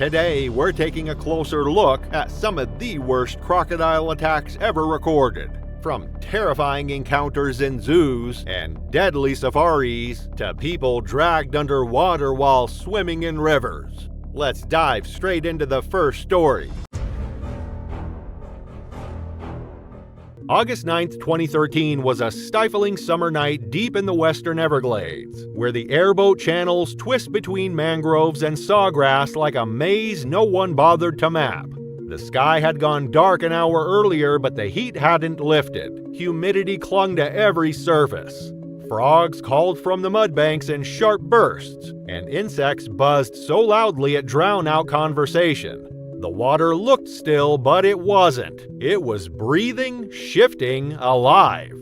Today, we're taking a closer look at some of the worst crocodile attacks ever recorded. From terrifying encounters in zoos and deadly safaris to people dragged underwater while swimming in rivers. Let's dive straight into the first story. August 9, 2013 was a stifling summer night deep in the western Everglades, where the airboat channels twist between mangroves and sawgrass like a maze no one bothered to map. The sky had gone dark an hour earlier, but the heat hadn't lifted. Humidity clung to every surface. Frogs called from the mudbanks in sharp bursts, and insects buzzed so loudly it drowned out conversation. The water looked still, but it wasn't. It was breathing, shifting, alive.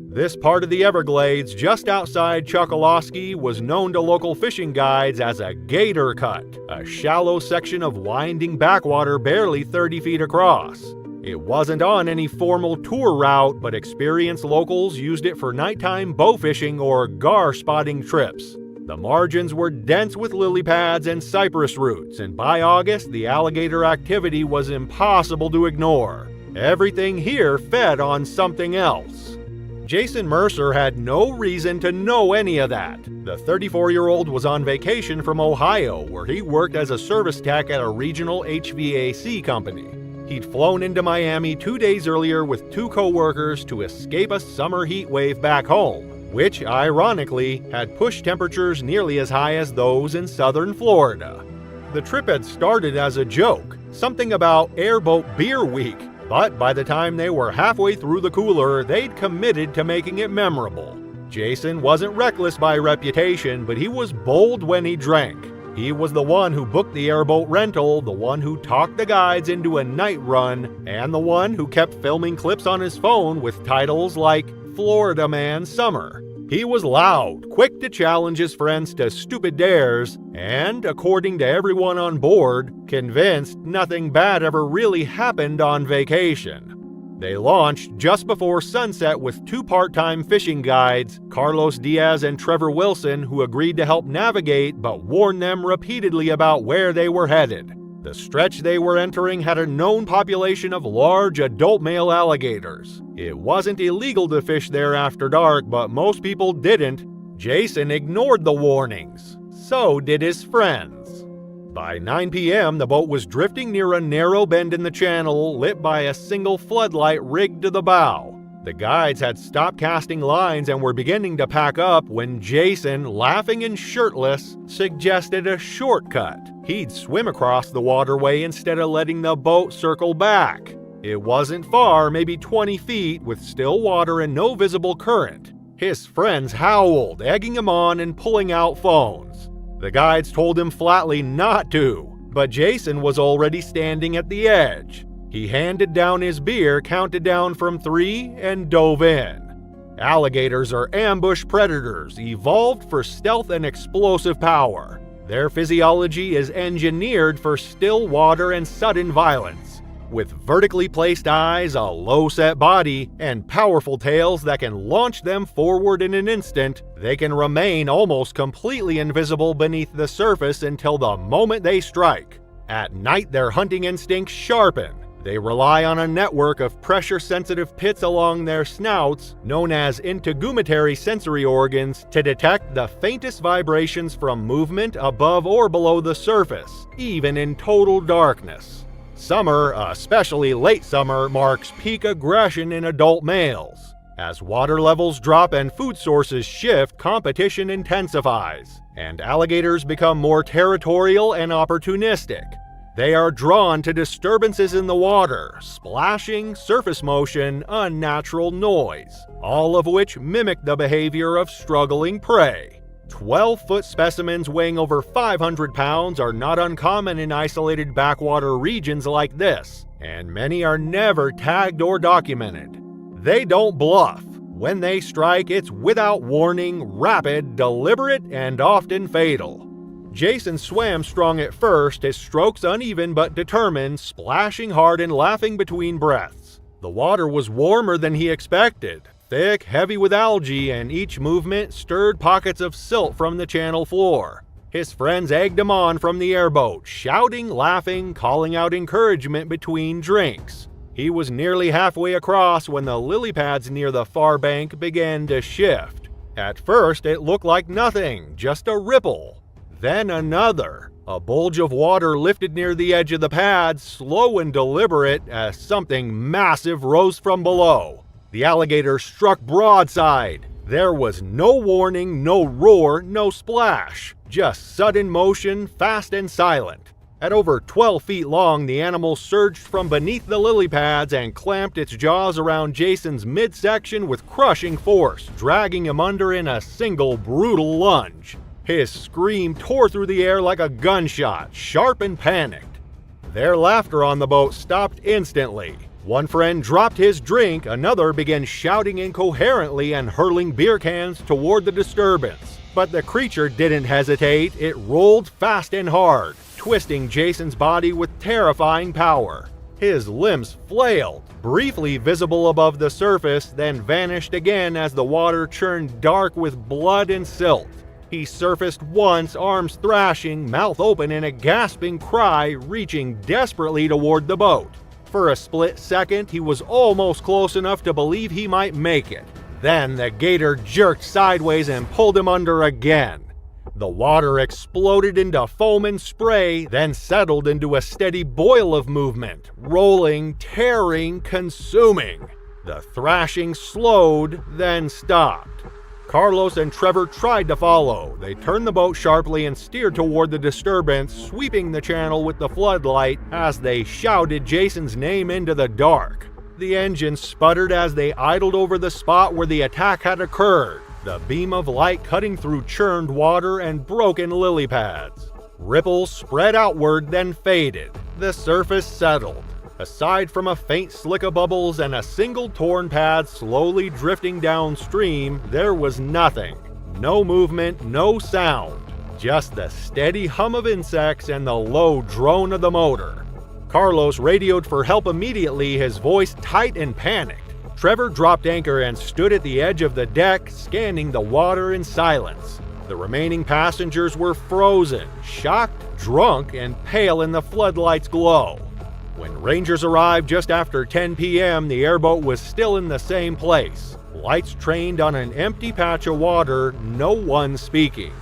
This part of the Everglades, just outside Chokoloskee, was known to local fishing guides as a gator cut, a shallow section of winding backwater barely 30 feet across. It wasn't on any formal tour route, but experienced locals used it for nighttime bow fishing or gar spotting trips. The margins were dense with lily pads and cypress roots, and by August, the alligator activity was impossible to ignore. Everything here fed on something else. Jason Mercer had no reason to know any of that. The 34-year-old was on vacation from Ohio, where he worked as a service tech at a regional HVAC company. He'd flown into Miami 2 days earlier with 2 co-workers to escape a summer heat wave back home, which, ironically, had pushed temperatures nearly as high as those in southern Florida. The trip had started as a joke, something about Airboat Beer Week, but by the time they were halfway through the cooler, they'd committed to making it memorable. Jason wasn't reckless by reputation, but he was bold when he drank. He was the one who booked the airboat rental, the one who talked the guides into a night run, and the one who kept filming clips on his phone with titles like Florida Man Summer. He was loud, quick to challenge his friends to stupid dares, and, according to everyone on board, convinced nothing bad ever really happened on vacation. They launched just before sunset with 2 part-time fishing guides, Carlos Diaz and Trevor Wilson, who agreed to help navigate but warned them repeatedly about where they were headed. The stretch they were entering had a known population of large adult male alligators. It wasn't illegal to fish there after dark, but most people didn't. Jason ignored the warnings. So did his friends. By 9 p.m., the boat was drifting near a narrow bend in the channel, lit by a single floodlight rigged to the bow. The guides had stopped casting lines and were beginning to pack up when Jason, laughing and shirtless, suggested a shortcut. He'd swim across the waterway instead of letting the boat circle back. It wasn't far, maybe 20 feet, with still water and no visible current. His friends howled, egging him on and pulling out phones. The guides told him flatly not to, but Jason was already standing at the edge. He handed down his beer, counted down from 3, and dove in. Alligators are ambush predators, evolved for stealth and explosive power. Their physiology is engineered for still water and sudden violence. With vertically placed eyes, a low-set body, and powerful tails that can launch them forward in an instant, they can remain almost completely invisible beneath the surface until the moment they strike. At night, their hunting instincts sharpen. They rely on a network of pressure-sensitive pits along their snouts, known as integumentary sensory organs, to detect the faintest vibrations from movement above or below the surface, even in total darkness. Summer, especially late summer, marks peak aggression in adult males. As water levels drop and food sources shift, competition intensifies, and alligators become more territorial and opportunistic. They are drawn to disturbances in the water, splashing, surface motion, unnatural noise, all of which mimic the behavior of struggling prey. 12-foot specimens weighing over 500 pounds are not uncommon in isolated backwater regions like this, and many are never tagged or documented. They don't bluff. When they strike, it's without warning, rapid, deliberate, and often fatal. Jason swam strong at first, his strokes uneven but determined, splashing hard and laughing between breaths. The water was warmer than he expected, thick, heavy with algae, and each movement stirred pockets of silt from the channel floor. His friends egged him on from the airboat, shouting, laughing, calling out encouragement between drinks. He was nearly halfway across when the lily pads near the far bank began to shift. At first, it looked like nothing, just a ripple. Then another. A bulge of water lifted near the edge of the pad, slow and deliberate, as something massive rose from below. The alligator struck broadside. There was no warning, no roar, no splash. Just sudden motion, fast and silent. At over 12 feet long, the animal surged from beneath the lily pads and clamped its jaws around Jason's midsection with crushing force, dragging him under in a single brutal lunge. His scream tore through the air like a gunshot, sharp and panicked. Their laughter on the boat stopped instantly. One friend dropped his drink, another began shouting incoherently and hurling beer cans toward the disturbance. But the creature didn't hesitate, it rolled fast and hard, twisting Jason's body with terrifying power. His limbs flailed, briefly visible above the surface, then vanished again as the water churned dark with blood and silt. He surfaced once, arms thrashing, mouth open in a gasping cry, reaching desperately toward the boat. For a split second, he was almost close enough to believe he might make it. Then the gator jerked sideways and pulled him under again. The water exploded into foam and spray, then settled into a steady boil of movement, rolling, tearing, consuming. The thrashing slowed, then stopped. Carlos and Trevor tried to follow. They turned the boat sharply and steered toward the disturbance, sweeping the channel with the floodlight as they shouted Jason's name into the dark. The engine sputtered as they idled over the spot where the attack had occurred, the beam of light cutting through churned water and broken lily pads. Ripples spread outward, then faded. The surface settled. Aside from a faint slick of bubbles and a single torn pad slowly drifting downstream, there was nothing. No movement, no sound. Just the steady hum of insects and the low drone of the motor. Carlos radioed for help immediately, his voice tight and panicked. Trevor dropped anchor and stood at the edge of the deck, scanning the water in silence. The remaining passengers were frozen, shocked, drunk, and pale in the floodlight's glow. When Rangers arrived just after 10 p.m., the airboat was still in the same place. Lights trained on an empty patch of water, no one speaking.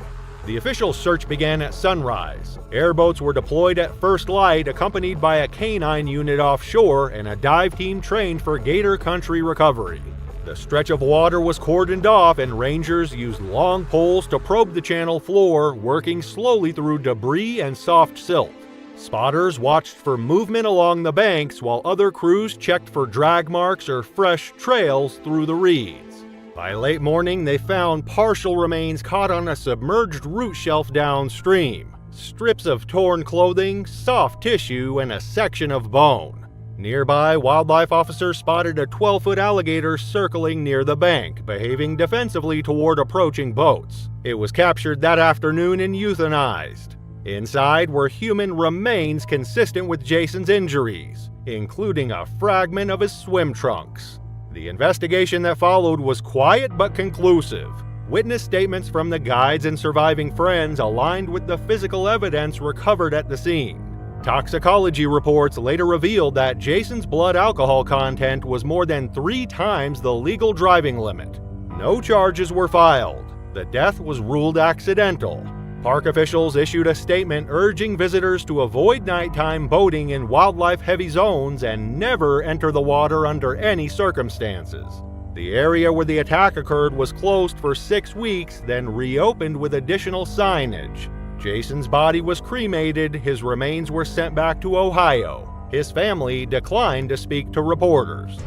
The official search began at sunrise. Airboats were deployed at first light, accompanied by a canine unit offshore and a dive team trained for gator country recovery. The stretch of water was cordoned off and Rangers used long poles to probe the channel floor, working slowly through debris and soft silt. Spotters watched for movement along the banks while other crews checked for drag marks or fresh trails through the reeds. By late morning, they found partial remains caught on a submerged root shelf downstream. Strips of torn clothing, soft tissue, and a section of bone. Nearby, wildlife officers spotted a 12-foot alligator circling near the bank, behaving defensively toward approaching boats. It was captured that afternoon and euthanized. Inside were human remains consistent with Jason's injuries, including a fragment of his swim trunks. The investigation that followed was quiet but conclusive. Witness statements from the guides and surviving friends aligned with the physical evidence recovered at the scene. Toxicology reports later revealed that Jason's blood alcohol content was more than 3 times the legal driving limit. No charges were filed. The death was ruled accidental. Park officials issued a statement urging visitors to avoid nighttime boating in wildlife-heavy zones and never enter the water under any circumstances. The area where the attack occurred was closed for 6 weeks, then reopened with additional signage. Jason's body was cremated, his remains were sent back to Ohio. His family declined to speak to reporters.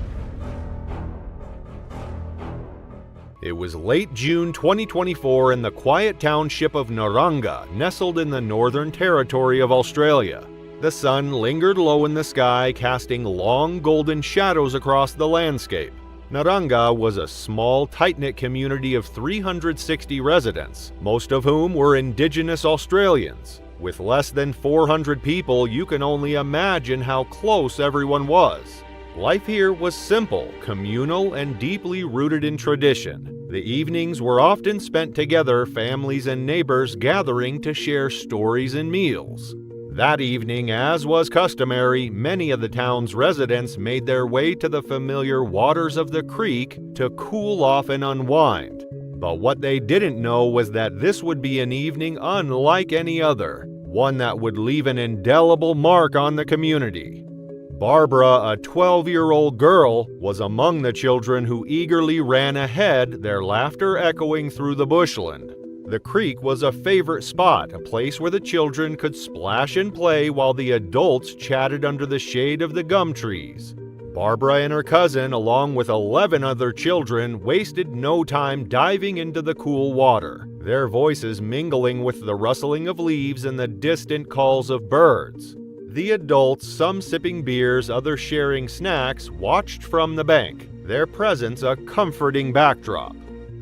It was late June 2024 in the quiet township of Naranga, nestled in the Northern Territory of Australia. The sun lingered low in the sky, casting long golden shadows across the landscape. Naranga was a small, tight-knit community of 360 residents, most of whom were Indigenous Australians. With less than 400 people, you can only imagine how close everyone was. Life here was simple, communal, and deeply rooted in tradition. The evenings were often spent together, families and neighbors gathering to share stories and meals. That evening, as was customary, many of the town's residents made their way to the familiar waters of the creek to cool off and unwind. But what they didn't know was that this would be an evening unlike any other, one that would leave an indelible mark on the community. Barbara, a 12-year-old girl, was among the children who eagerly ran ahead, their laughter echoing through the bushland. The creek was a favorite spot, a place where the children could splash and play while the adults chatted under the shade of the gum trees. Barbara and her cousin, along with 11 other children, wasted no time diving into the cool water, their voices mingling with the rustling of leaves and the distant calls of birds. The adults, some sipping beers, others sharing snacks, watched from the bank, their presence a comforting backdrop.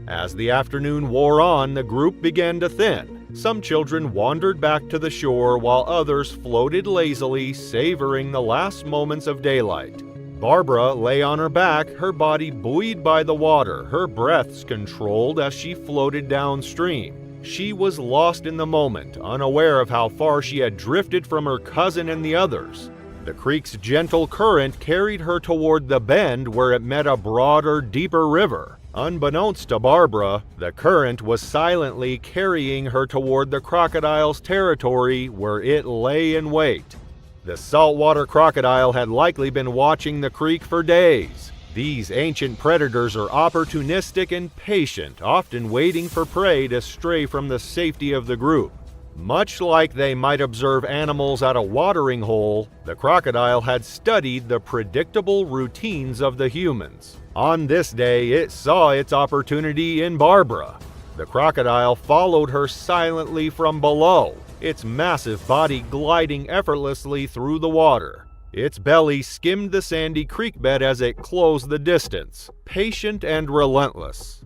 As the afternoon wore on, the group began to thin. Some children wandered back to the shore while others floated lazily, savoring the last moments of daylight. Barbara lay on her back, her body buoyed by the water, her breaths controlled as she floated downstream. She was lost in the moment, unaware of how far she had drifted from her cousin and the others. The creek's gentle current carried her toward the bend where it met a broader, deeper river. Unbeknownst to Barbara, the current was silently carrying her toward the crocodile's territory where it lay in wait. The saltwater crocodile had likely been watching the creek for days. These ancient predators are opportunistic and patient, often waiting for prey to stray from the safety of the group. Much like they might observe animals at a watering hole, the crocodile had studied the predictable routines of the humans. On this day, it saw its opportunity in Barbara. The crocodile followed her silently from below, its massive body gliding effortlessly through the water. Its belly skimmed the sandy creek bed as it closed the distance, patient and relentless.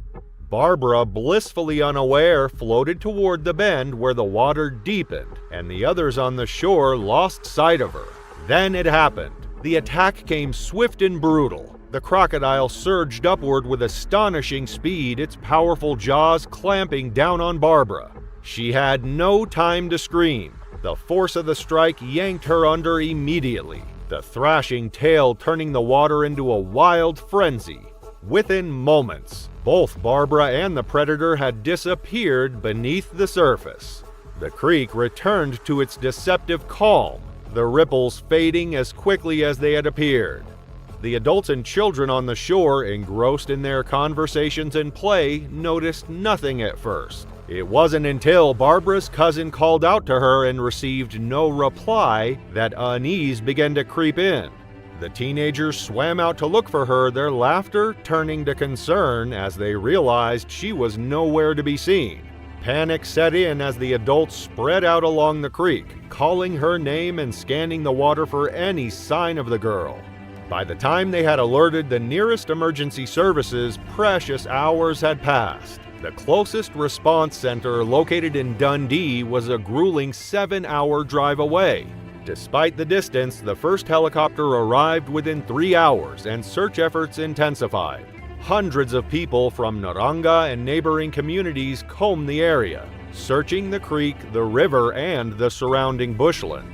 Barbara, blissfully unaware, floated toward the bend where the water deepened, and the others on the shore lost sight of her. Then it happened. The attack came swift and brutal. The crocodile surged upward with astonishing speed, its powerful jaws clamping down on Barbara. She had no time to scream. The force of the strike yanked her under immediately, the thrashing tail turning the water into a wild frenzy. Within moments, both Barbara and the predator had disappeared beneath the surface. The creek returned to its deceptive calm, the ripples fading as quickly as they had appeared. The adults and children on the shore, engrossed in their conversations and play, noticed nothing at first. It wasn't until Barbara's cousin called out to her and received no reply that unease began to creep in. The teenagers swam out to look for her, their laughter turning to concern as they realized she was nowhere to be seen. Panic set in as the adults spread out along the creek, calling her name and scanning the water for any sign of the girl. By the time they had alerted the nearest emergency services, precious hours had passed. The closest response center, located in Dundee, was a grueling 7-hour drive away. Despite the distance, the first helicopter arrived within 3 hours and search efforts intensified. Hundreds of people from Naranga and neighboring communities combed the area, searching the creek, the river, and the surrounding bushland.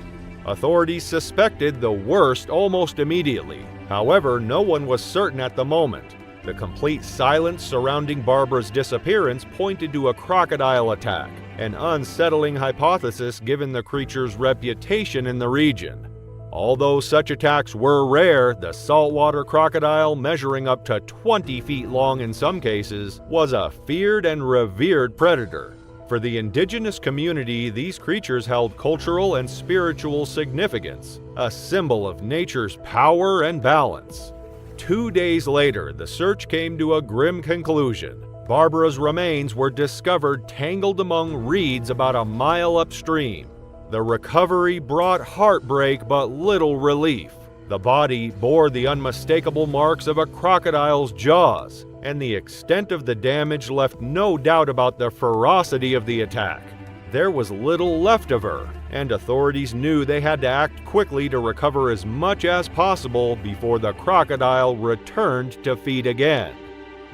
Authorities suspected the worst almost immediately. However, no one was certain at the moment. The complete silence surrounding Barbara's disappearance pointed to a crocodile attack, an unsettling hypothesis given the creature's reputation in the region. Although such attacks were rare, the saltwater crocodile, measuring up to 20 feet long in some cases, was a feared and revered predator. For the indigenous community, these creatures held cultural and spiritual significance, a symbol of nature's power and balance. 2 days later, the search came to a grim conclusion. Barbara's remains were discovered tangled among reeds about a mile upstream. The recovery brought heartbreak but little relief. The body bore the unmistakable marks of a crocodile's jaws, and the extent of the damage left no doubt about the ferocity of the attack. there was little left of her, and authorities knew they had to act quickly to recover as much as possible before the crocodile returned to feed again.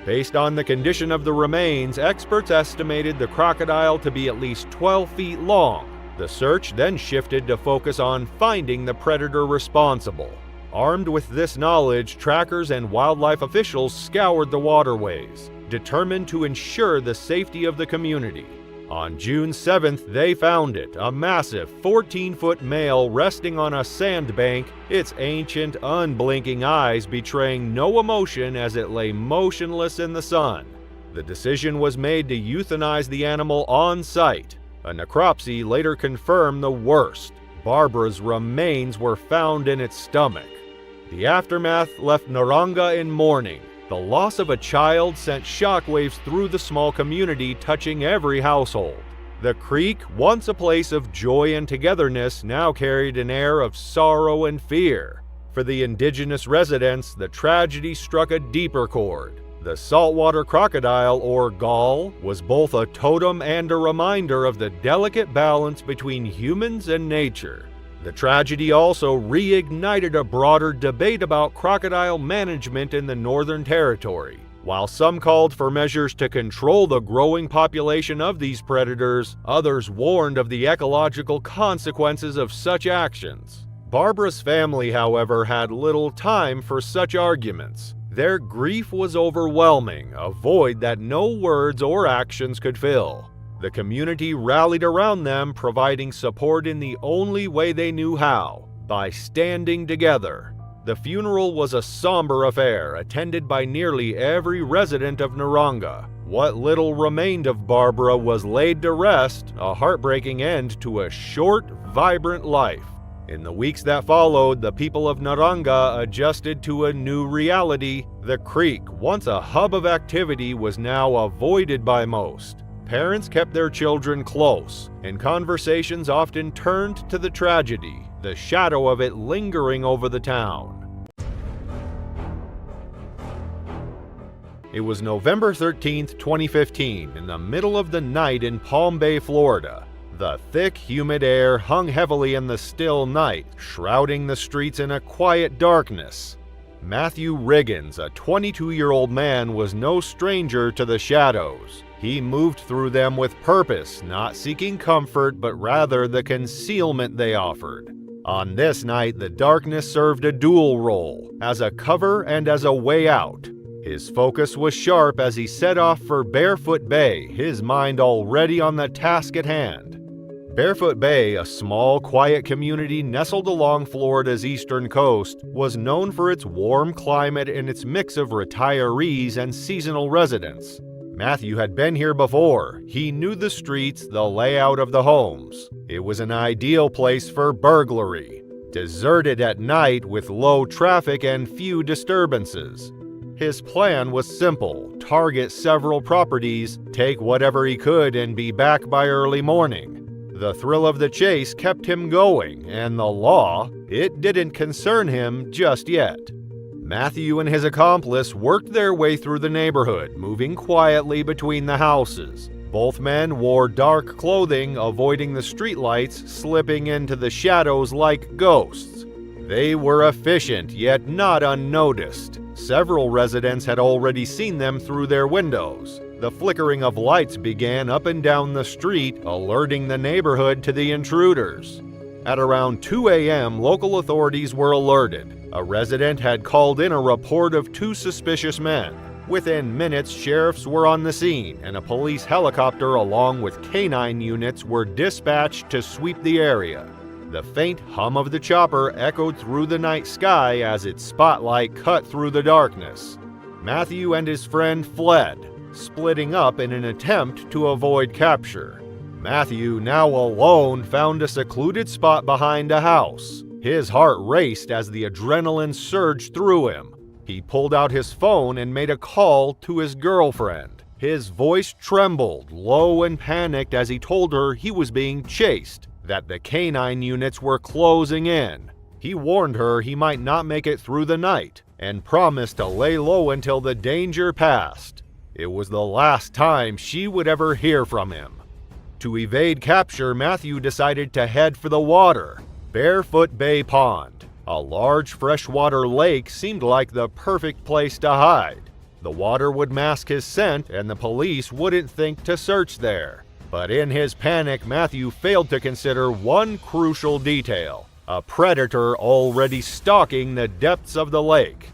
Based on the condition of the remains, experts estimated the crocodile to be at least 12 feet long. The search then shifted to focus on finding the predator responsible. Armed with this knowledge, trackers and wildlife officials scoured the waterways, determined to ensure the safety of the community. On June 7th, they found it, a massive 14-foot male resting on a sandbank, its ancient, unblinking eyes betraying no emotion as it lay motionless in the sun. The decision was made to euthanize the animal on site. A necropsy later confirmed the worst. Barbara's remains were found in its stomach. The aftermath left Naranga in mourning. The loss of a child sent shockwaves through the small community, touching every household. The creek, once a place of joy and togetherness, now carried an air of sorrow and fear. For the indigenous residents, the tragedy struck a deeper chord. The saltwater crocodile, or gal, was both a totem and a reminder of the delicate balance between humans and nature. The tragedy also reignited a broader debate about crocodile management in the Northern Territory. While some called for measures to control the growing population of these predators, others warned of the ecological consequences of such actions. Barbara's family, however, had little time for such arguments. Their grief was overwhelming, a void that no words or actions could fill. The community rallied around them, providing support in the only way they knew how, by standing together. The funeral was a somber affair, attended by nearly every resident of Naranga. What little remained of Barbara was laid to rest, a heartbreaking end to a short, vibrant life. In the weeks that followed, the people of Naranga adjusted to a new reality. The creek, once a hub of activity, was now avoided by most. Parents kept their children close, and conversations often turned to the tragedy, the shadow of it lingering over the town. It was November 13th, 2015, in the middle of the night in Palm Bay, Florida. The thick, humid air hung heavily in the still night, shrouding the streets in a quiet darkness. Matthew Riggins, a 22-year-old man, was no stranger to the shadows. He moved through them with purpose, not seeking comfort, but rather the concealment they offered. On this night, the darkness served a dual role, as a cover and as a way out. His focus was sharp as he set off for Barefoot Bay, his mind already on the task at hand. Barefoot Bay, a small, quiet community nestled along Florida's eastern coast, was known for its warm climate and its mix of retirees and seasonal residents. Matthew had been here before. He knew the streets, the layout of the homes. It was an ideal place for burglary. Deserted at night with low traffic and few disturbances. His plan was simple: target several properties, take whatever he could, and be back by early morning. The thrill of the chase kept him going, and the law, it didn't concern him just yet. Matthew and his accomplice worked their way through the neighborhood, moving quietly between the houses. Both men wore dark clothing, avoiding the streetlights, slipping into the shadows like ghosts. They were efficient, yet not unnoticed. Several residents had already seen them through their windows. The flickering of lights began up and down the street, alerting the neighborhood to the intruders. At around 2 a.m., local authorities were alerted. A resident had called in a report of two suspicious men. Within minutes, sheriffs were on the scene, and a police helicopter along with canine units were dispatched to sweep the area. The faint hum of the chopper echoed through the night sky as its spotlight cut through the darkness. Matthew and his friend fled, splitting up in an attempt to avoid capture. Matthew, now alone, found a secluded spot behind a house. His heart raced as the adrenaline surged through him. He pulled out his phone and made a call to his girlfriend. His voice trembled, low and panicked, as he told her he was being chased, that the canine units were closing in. He warned her he might not make it through the night, and promised to lay low until the danger passed. It was the last time she would ever hear from him. To evade capture, Matthew decided to head for the water. Barefoot Bay Pond, a large freshwater lake, seemed like the perfect place to hide. The water would mask his scent and the police wouldn't think to search there. But in his panic, Matthew failed to consider one crucial detail: a predator already stalking the depths of the lake.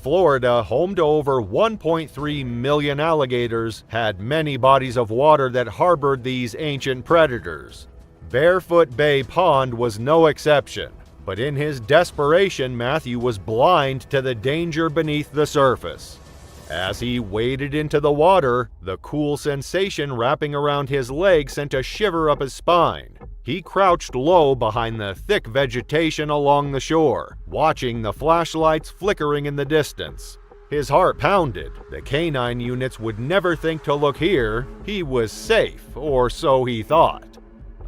Florida, home to over 1.3 million alligators, had many bodies of water that harbored these ancient predators. Barefoot Bay Pond was no exception, but in his desperation, Matthew was blind to the danger beneath the surface. As he waded into the water, the cool sensation wrapping around his legs sent a shiver up his spine. He crouched low behind the thick vegetation along the shore, watching the flashlights flickering in the distance. His heart pounded. The canine units would never think to look here. He was safe, or so he thought.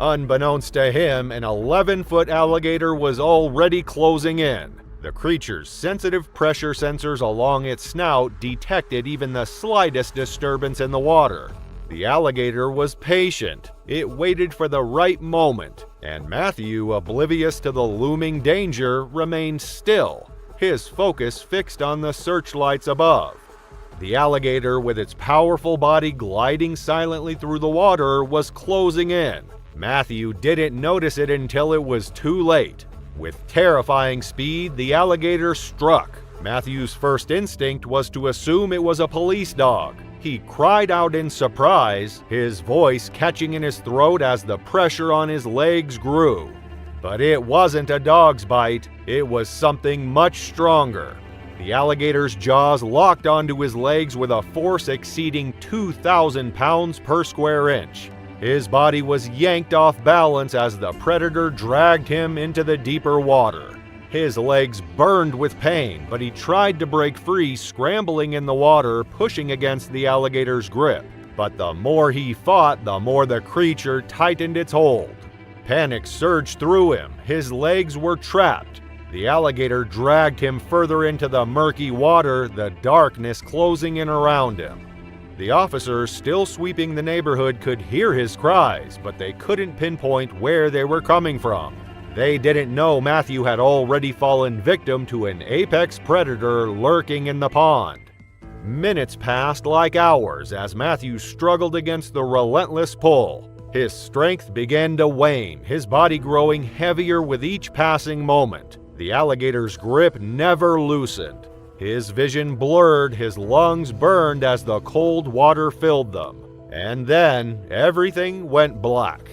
Unbeknownst to him, an 11-foot alligator was already closing in. The creature's sensitive pressure sensors along its snout detected even the slightest disturbance in the water. The alligator was patient. It waited for the right moment, and Matthew, oblivious to the looming danger, remained still, his focus fixed on the searchlights above. The alligator, with its powerful body gliding silently through the water, was closing in. Matthew didn't notice it until it was too late. With terrifying speed, the alligator struck. Matthew's first instinct was to assume it was a police dog. He cried out in surprise, his voice catching in his throat as the pressure on his legs grew. But it wasn't a dog's bite, it was something much stronger. The alligator's jaws locked onto his legs with a force exceeding 2,000 pounds per square inch. His body was yanked off balance as the predator dragged him into the deeper water. His legs burned with pain, but he tried to break free, scrambling in the water, pushing against the alligator's grip. But the more he fought, the more the creature tightened its hold. Panic surged through him. His legs were trapped. The alligator dragged him further into the murky water, the darkness closing in around him. The officers still sweeping the neighborhood could hear his cries, but they couldn't pinpoint where they were coming from. They didn't know Matthew had already fallen victim to an apex predator lurking in the pond. Minutes passed like hours as Matthew struggled against the relentless pull. His strength began to wane, his body growing heavier with each passing moment. The alligator's grip never loosened. His vision blurred, his lungs burned as the cold water filled them. And then, everything went black.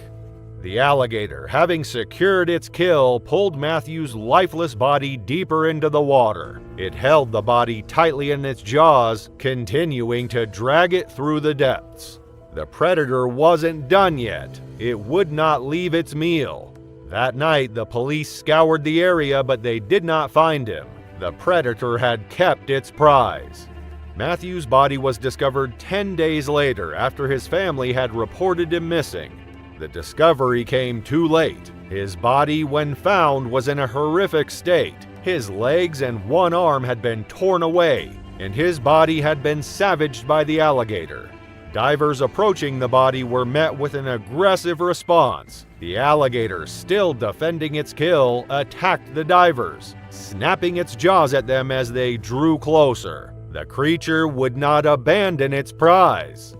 The alligator, having secured its kill, pulled Matthew's lifeless body deeper into the water. It held the body tightly in its jaws, continuing to drag it through the depths. The predator wasn't done yet. It would not leave its meal. That night, the police scoured the area, but they did not find him. The predator had kept its prize. Matthew's body was discovered 10 days later after his family had reported him missing. The discovery came too late. His body, when found, was in a horrific state. His legs and one arm had been torn away, and his body had been savaged by the alligator. Divers approaching the body were met with an aggressive response. The alligator, still defending its kill, attacked the divers, snapping its jaws at them as they drew closer. The creature would not abandon its prize.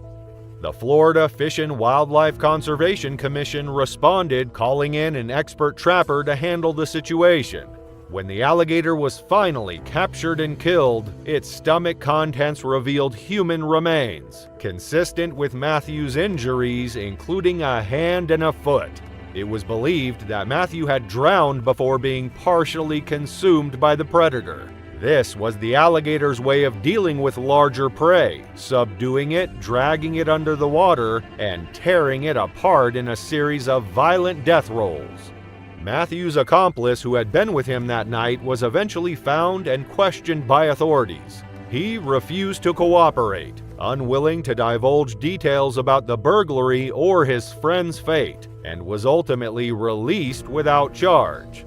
The Florida Fish and Wildlife Conservation Commission responded, calling in an expert trapper to handle the situation. When the alligator was finally captured and killed, its stomach contents revealed human remains, consistent with Matthew's injuries, including a hand and a foot. It was believed that Matthew had drowned before being partially consumed by the predator. This was the alligator's way of dealing with larger prey, subduing it, dragging it under the water, and tearing it apart in a series of violent death rolls. Matthew's accomplice, who had been with him that night, was eventually found and questioned by authorities. He refused to cooperate, unwilling to divulge details about the burglary or his friend's fate, and was ultimately released without charge.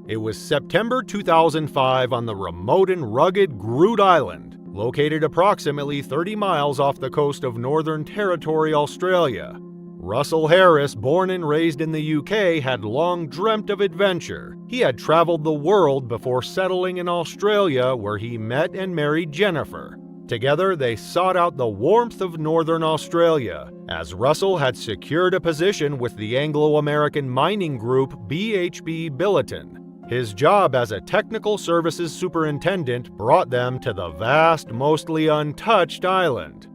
It was September 2005 on the remote and rugged Groot Island. located approximately 30 miles off the coast of Northern Territory, Australia. Russell Harris, born and raised in the UK, had long dreamt of adventure. He had traveled the world before settling in Australia, where he met and married Jennifer. Together, they sought out the warmth of Northern Australia, as Russell had secured a position with the Anglo-American mining group BHP Billiton. His job as a technical services superintendent brought them to the vast, mostly untouched island.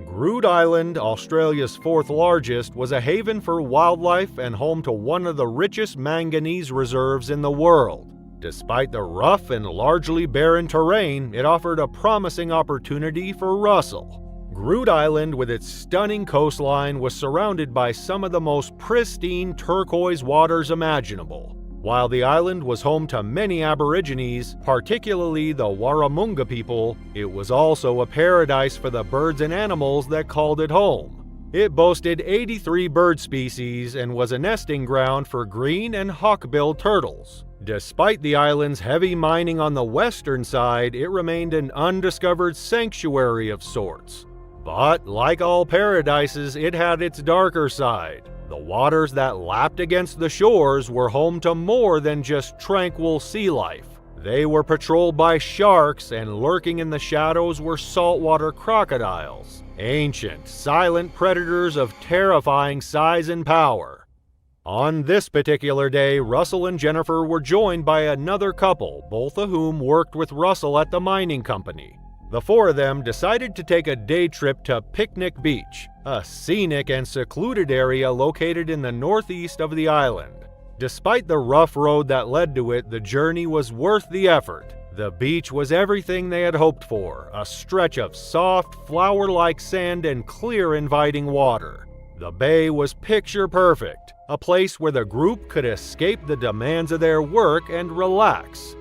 Groote Island, Australia's fourth largest, was a haven for wildlife and home to one of the richest manganese reserves in the world. Despite the rough and largely barren terrain, it offered a promising opportunity for Russell. Groote Island, with its stunning coastline, was surrounded by some of the most pristine turquoise waters imaginable. While the island was home to many Aborigines, particularly the Warramunga people, it was also a paradise for the birds and animals that called it home. It boasted 83 bird species and was a nesting ground for green and hawk-billed turtles. Despite the island's heavy mining on the western side, it remained an undiscovered sanctuary of sorts. But, like all paradises, it had its darker side. The waters that lapped against the shores were home to more than just tranquil sea life. They were patrolled by sharks, and lurking in the shadows were saltwater crocodiles, ancient, silent predators of terrifying size and power. On this particular day, Russell and Jennifer were joined by another couple, both of whom worked with Russell at the mining company. The four of them decided to take a day trip to Picnic Beach, a scenic and secluded area located in the northeast of the island. Despite the rough road that led to it, the journey was worth the effort. The beach was everything they had hoped for, a stretch of soft, flower-like sand and clear, inviting water. The bay was picture perfect, a place where the group could escape the demands of their work and relax.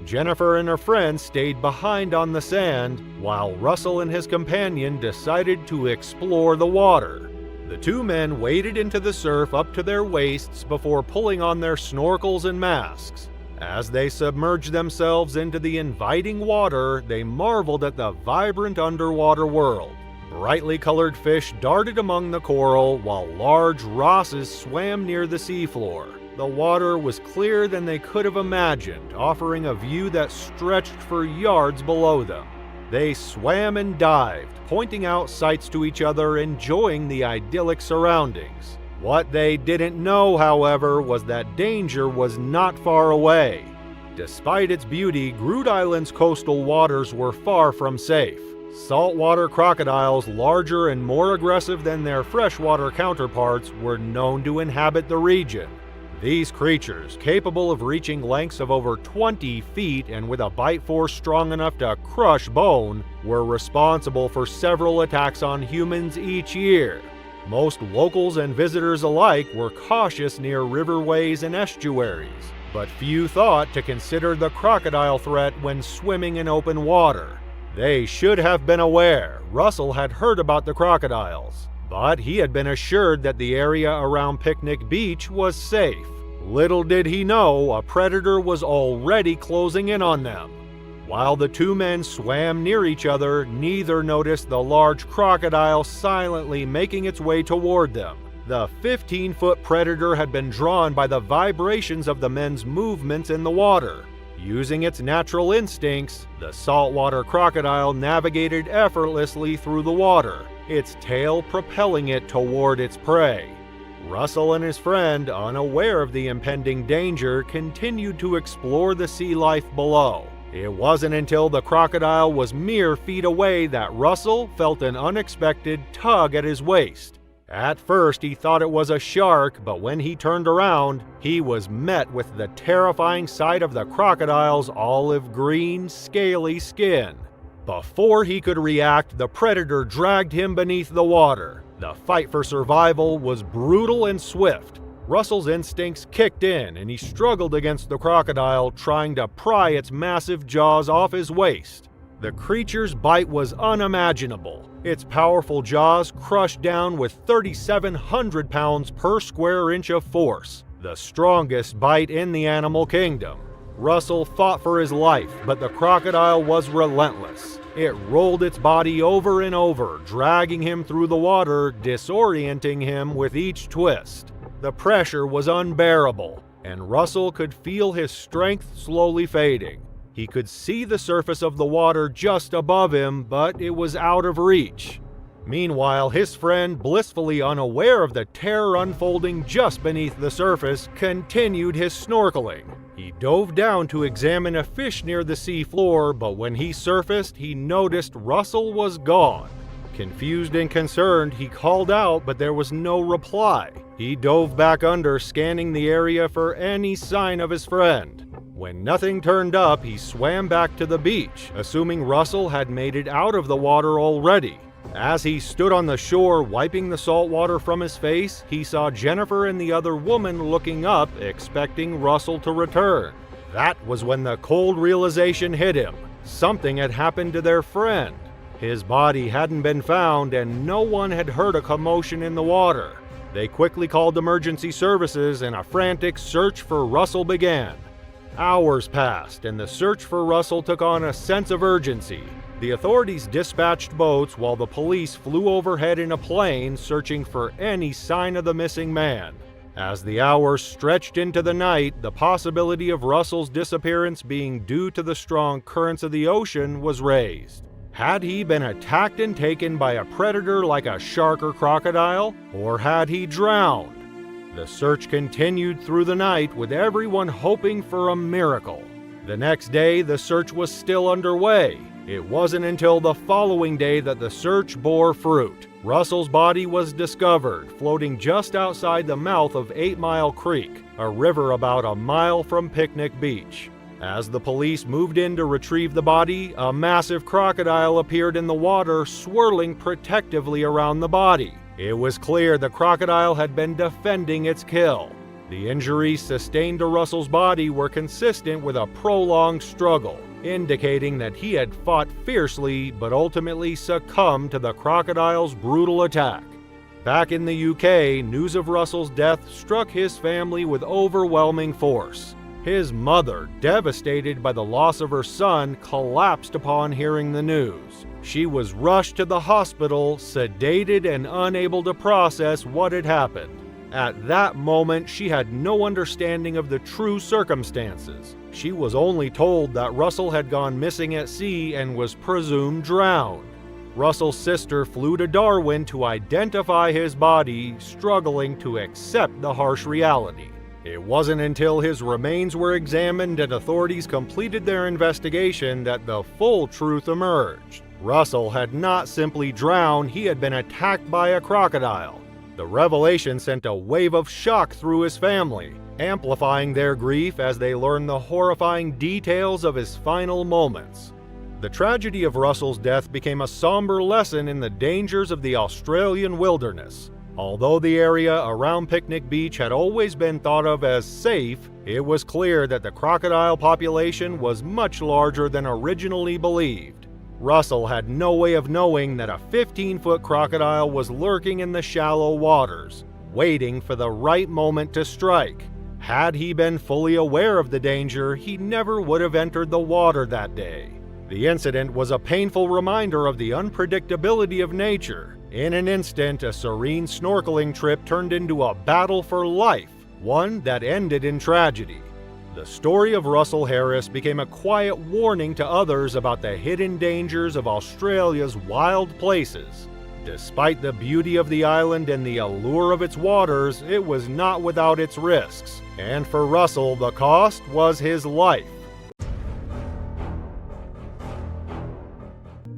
Jennifer and her friend stayed behind on the sand, while Russell and his companion decided to explore the water. The two men waded into the surf up to their waists before pulling on their snorkels and masks. As they submerged themselves into the inviting water, they marveled at the vibrant underwater world. Brightly colored fish darted among the coral, while large rosses swam near the seafloor. The water was clearer than they could have imagined, offering a view that stretched for yards below them. They swam and dived, pointing out sights to each other, enjoying the idyllic surroundings. What they didn't know, however, was that danger was not far away. Despite its beauty, Groote Island's coastal waters were far from safe. Saltwater crocodiles, larger and more aggressive than their freshwater counterparts, were known to inhabit the region. These creatures, capable of reaching lengths of over 20 feet and with a bite force strong enough to crush bone, were responsible for several attacks on humans each year. Most locals and visitors alike were cautious near riverways and estuaries, but few thought to consider the crocodile threat when swimming in open water. They should have been aware. Russell had heard about the crocodiles, but he had been assured that the area around Picnic Beach was safe. Little did he know, a predator was already closing in on them. While the two men swam near each other, neither noticed the large crocodile silently making its way toward them. The 15-foot predator had been drawn by the vibrations of the men's movements in the water. Using its natural instincts, the saltwater crocodile navigated effortlessly through the water, its tail propelling it toward its prey. Russell and his friend, unaware of the impending danger, continued to explore the sea life below. It wasn't until the crocodile was mere feet away that Russell felt an unexpected tug at his waist. At first, he thought it was a shark, but when he turned around, he was met with the terrifying sight of the crocodile's olive-green, scaly skin. Before he could react, the predator dragged him beneath the water. The fight for survival was brutal and swift. Russell's instincts kicked in, and he struggled against the crocodile, trying to pry its massive jaws off his waist. The creature's bite was unimaginable. Its powerful jaws crushed down with 3,700 pounds per square inch of force, the strongest bite in the animal kingdom. Russell fought for his life, but the crocodile was relentless. It rolled its body over and over, dragging him through the water, disorienting him with each twist. The pressure was unbearable, and Russell could feel his strength slowly fading. He could see the surface of the water just above him, but it was out of reach. Meanwhile, his friend, blissfully unaware of the terror unfolding just beneath the surface, continued his snorkeling. He dove down to examine a fish near the sea floor, but when he surfaced, he noticed Russell was gone. Confused and concerned, he called out, but there was no reply. He dove back under, scanning the area for any sign of his friend. When nothing turned up, he swam back to the beach, assuming Russell had made it out of the water already. As he stood on the shore, wiping the salt water from his face, he saw Jennifer and the other woman looking up, expecting Russell to return. That was when the cold realization hit him. Something had happened to their friend. His body hadn't been found, and no one had heard a commotion in the water. They quickly called emergency services, and a frantic search for Russell began. Hours passed, and the search for Russell took on a sense of urgency. The authorities dispatched boats while the police flew overhead in a plane, searching for any sign of the missing man. As the hours stretched into the night, the possibility of Russell's disappearance being due to the strong currents of the ocean was raised. Had he been attacked and taken by a predator like a shark or crocodile, or had he drowned? The search continued through the night, with everyone hoping for a miracle. The next day, the search was still underway. It wasn't until the following day that the search bore fruit. Russell's body was discovered, floating just outside the mouth of 8 Mile Creek, a river about a mile from Picnic Beach. As the police moved in to retrieve the body, a massive crocodile appeared in the water, swirling protectively around the body. It was clear the crocodile had been defending its kill. The injuries sustained to Russell's body were consistent with a prolonged struggle, indicating that he had fought fiercely but ultimately succumbed to the crocodile's brutal attack. Back in the UK, news of Russell's death struck his family with overwhelming force. His mother, devastated by the loss of her son, collapsed upon hearing the news. She was rushed to the hospital, sedated and unable to process what had happened. At that moment, she had no understanding of the true circumstances. She was only told that Russell had gone missing at sea and was presumed drowned. Russell's sister flew to Darwin to identify his body, struggling to accept the harsh reality. It wasn't until his remains were examined and authorities completed their investigation that the full truth emerged. Russell had not simply drowned, he had been attacked by a crocodile. The revelation sent a wave of shock through his family, amplifying their grief as they learned the horrifying details of his final moments. The tragedy of Russell's death became a somber lesson in the dangers of the Australian wilderness. Although the area around Picnic Beach had always been thought of as safe, it was clear that the crocodile population was much larger than originally believed. Russell had no way of knowing that a 15-foot crocodile was lurking in the shallow waters, waiting for the right moment to strike. Had he been fully aware of the danger, he never would have entered the water that day. The incident was a painful reminder of the unpredictability of nature. In an instant, a serene snorkeling trip turned into a battle for life, one that ended in tragedy. The story of Russell Harris became a quiet warning to others about the hidden dangers of Australia's wild places. Despite the beauty of the island and the allure of its waters, it was not without its risks, and for Russell, the cost was his life.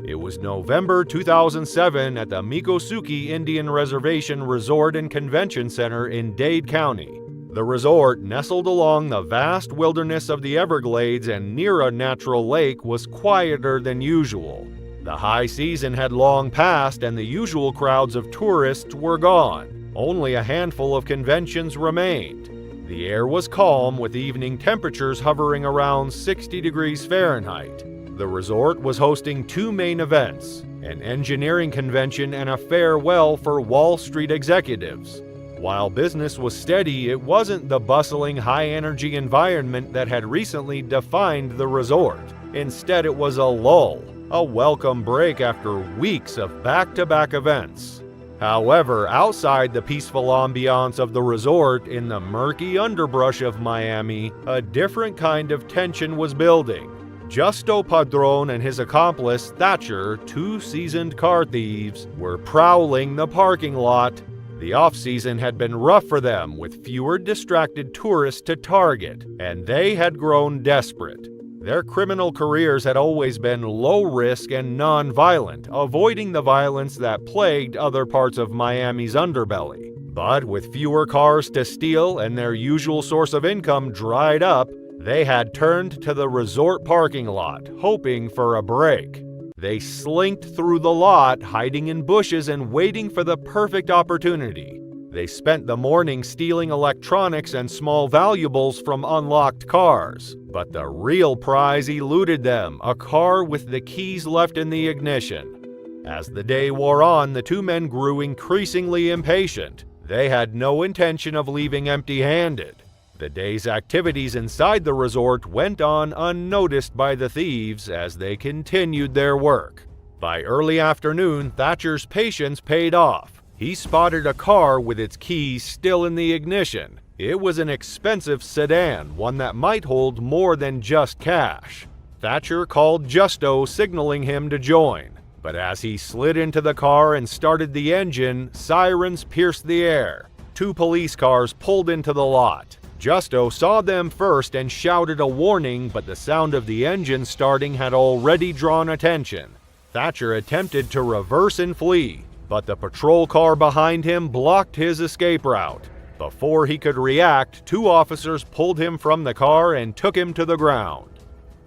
It was November 2007 at the Miccosukee Indian Reservation Resort and Convention Center in Dade County. The resort, nestled along the vast wilderness of the Everglades and near a natural lake, was quieter than usual. The high season had long passed and the usual crowds of tourists were gone. Only a handful of conventions remained. The air was calm, with evening temperatures hovering around 60 degrees Fahrenheit. The resort was hosting 2 main events, an engineering convention and a farewell for Wall Street executives. While business was steady, it wasn't the bustling, high-energy environment that had recently defined the resort. Instead, it was a lull. a welcome break after weeks of back-to-back events. However, outside the peaceful ambiance of the resort in the murky underbrush of Miami, a different kind of tension was building. Justo Padron and his accomplice Thatcher, two seasoned car thieves, were prowling the parking lot. The off-season had been rough for them, with fewer distracted tourists to target, and they had grown desperate. Their criminal careers had always been low-risk and non-violent, avoiding the violence that plagued other parts of Miami's underbelly. But with fewer cars to steal and their usual source of income dried up, they had turned to the resort parking lot, hoping for a break. They slinked through the lot, hiding in bushes and waiting for the perfect opportunity. They spent the morning stealing electronics and small valuables from unlocked cars. But the real prize eluded them, a car with the keys left in the ignition. As the day wore on, the two men grew increasingly impatient. They had no intention of leaving empty-handed. The day's activities inside the resort went on unnoticed by the thieves as they continued their work. By early afternoon, Thatcher's patience paid off. He spotted a car with its keys still in the ignition. It was an expensive sedan, one that might hold more than just cash. Thatcher called Justo, signaling him to join. But as he slid into the car and started the engine, sirens pierced the air. Two police cars pulled into the lot. Justo saw them first and shouted a warning, but the sound of the engine starting had already drawn attention. Thatcher attempted to reverse and flee, but the patrol car behind him blocked his escape route. Before he could react, two officers pulled him from the car and took him to the ground.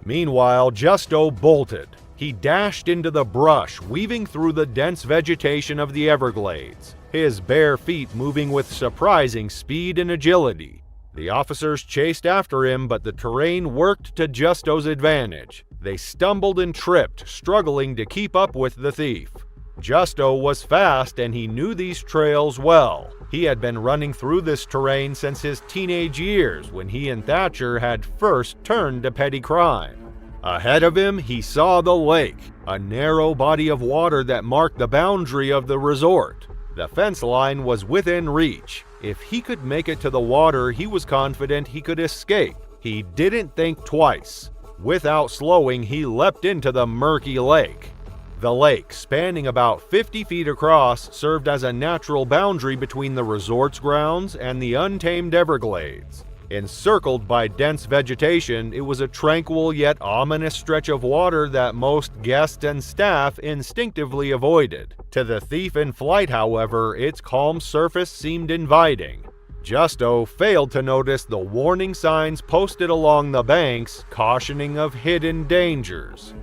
Meanwhile, Justo bolted. He dashed into the brush, weaving through the dense vegetation of the Everglades, his bare feet moving with surprising speed and agility. The officers chased after him, but the terrain worked to Justo's advantage. They stumbled and tripped, struggling to keep up with the thief. Justo was fast and he knew these trails well. He had been running through this terrain since his teenage years when he and Thatcher had first turned to petty crime. Ahead of him, he saw the lake, a narrow body of water that marked the boundary of the resort. The fence line was within reach. If he could make it to the water, he was confident he could escape. He didn't think twice. Without slowing, he leapt into the murky lake. The lake, spanning about 50 feet across, served as a natural boundary between the resort's grounds and the untamed Everglades. Encircled by dense vegetation, it was a tranquil yet ominous stretch of water that most guests and staff instinctively avoided. To the thief in flight, however, its calm surface seemed inviting. Justo failed to notice the warning signs posted along the banks, cautioning of hidden dangers.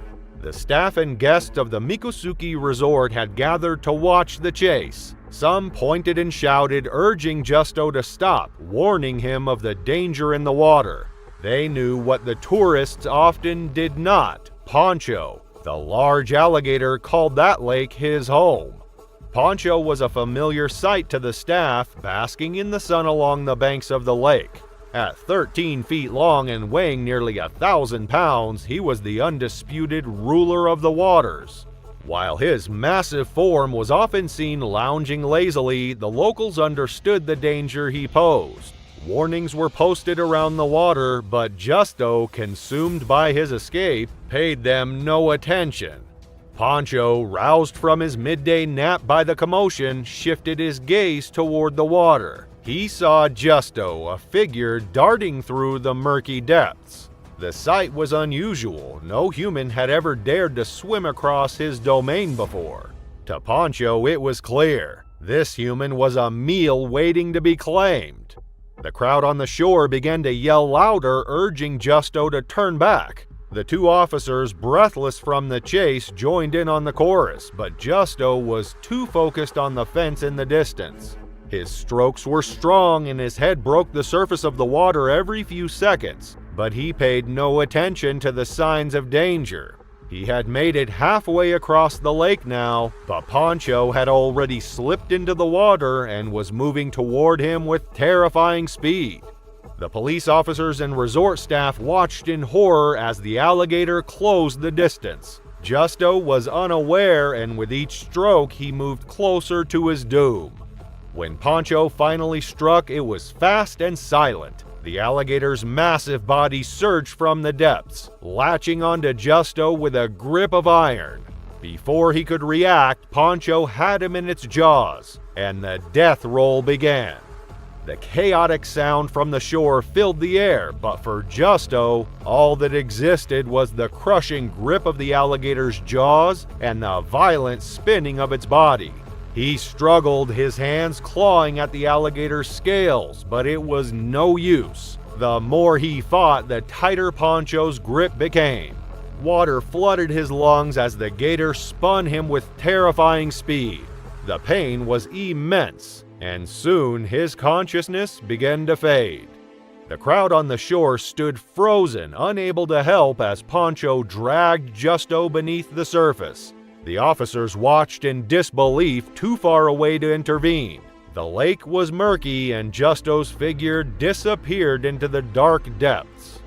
The staff and guests of the Mikosuke Resort had gathered to watch the chase. Some pointed and shouted, urging Justo to stop, warning him of the danger in the water. They knew what the tourists often did not. Poncho, the large alligator, called that lake his home. Poncho was a familiar sight to the staff, basking in the sun along the banks of the lake. At 13 feet long and weighing nearly 1,000 pounds, he was the undisputed ruler of the waters. While his massive form was often seen lounging lazily, the locals understood the danger he posed. Warnings were posted around the water, but Justo, consumed by his escape, paid them no attention. Poncho, roused from his midday nap by the commotion, shifted his gaze toward the water. He saw Justo, a figure darting through the murky depths. The sight was unusual. No human had ever dared to swim across his domain before. To Poncho, it was clear. This human was a meal waiting to be claimed. The crowd on the shore began to yell louder, urging Justo to turn back. The two officers, breathless from the chase, joined in on the chorus, but Justo was too focused on the fence in the distance. His strokes were strong and his head broke the surface of the water every few seconds, but he paid no attention to the signs of danger. He had made it halfway across the lake now, but Poncho had already slipped into the water and was moving toward him with terrifying speed. The police officers and resort staff watched in horror as the alligator closed the distance. Justo was unaware, and with each stroke he moved closer to his doom. When Pancho finally struck, it was fast and silent. The alligator's massive body surged from the depths, latching onto Justo with a grip of iron. Before he could react, Pancho had him in its jaws, and the death roll began. The chaotic sound from the shore filled the air, but for Justo, all that existed was the crushing grip of the alligator's jaws and the violent spinning of its body. He struggled, his hands clawing at the alligator's scales, but it was no use. The more he fought, the tighter Pancho's grip became. Water flooded his lungs as the gator spun him with terrifying speed. The pain was immense, and soon his consciousness began to fade. The crowd on the shore stood frozen, unable to help as Pancho dragged Justo beneath the surface. The officers watched in disbelief, too far away to intervene. The lake was murky, and Justo's figure disappeared into the dark depths.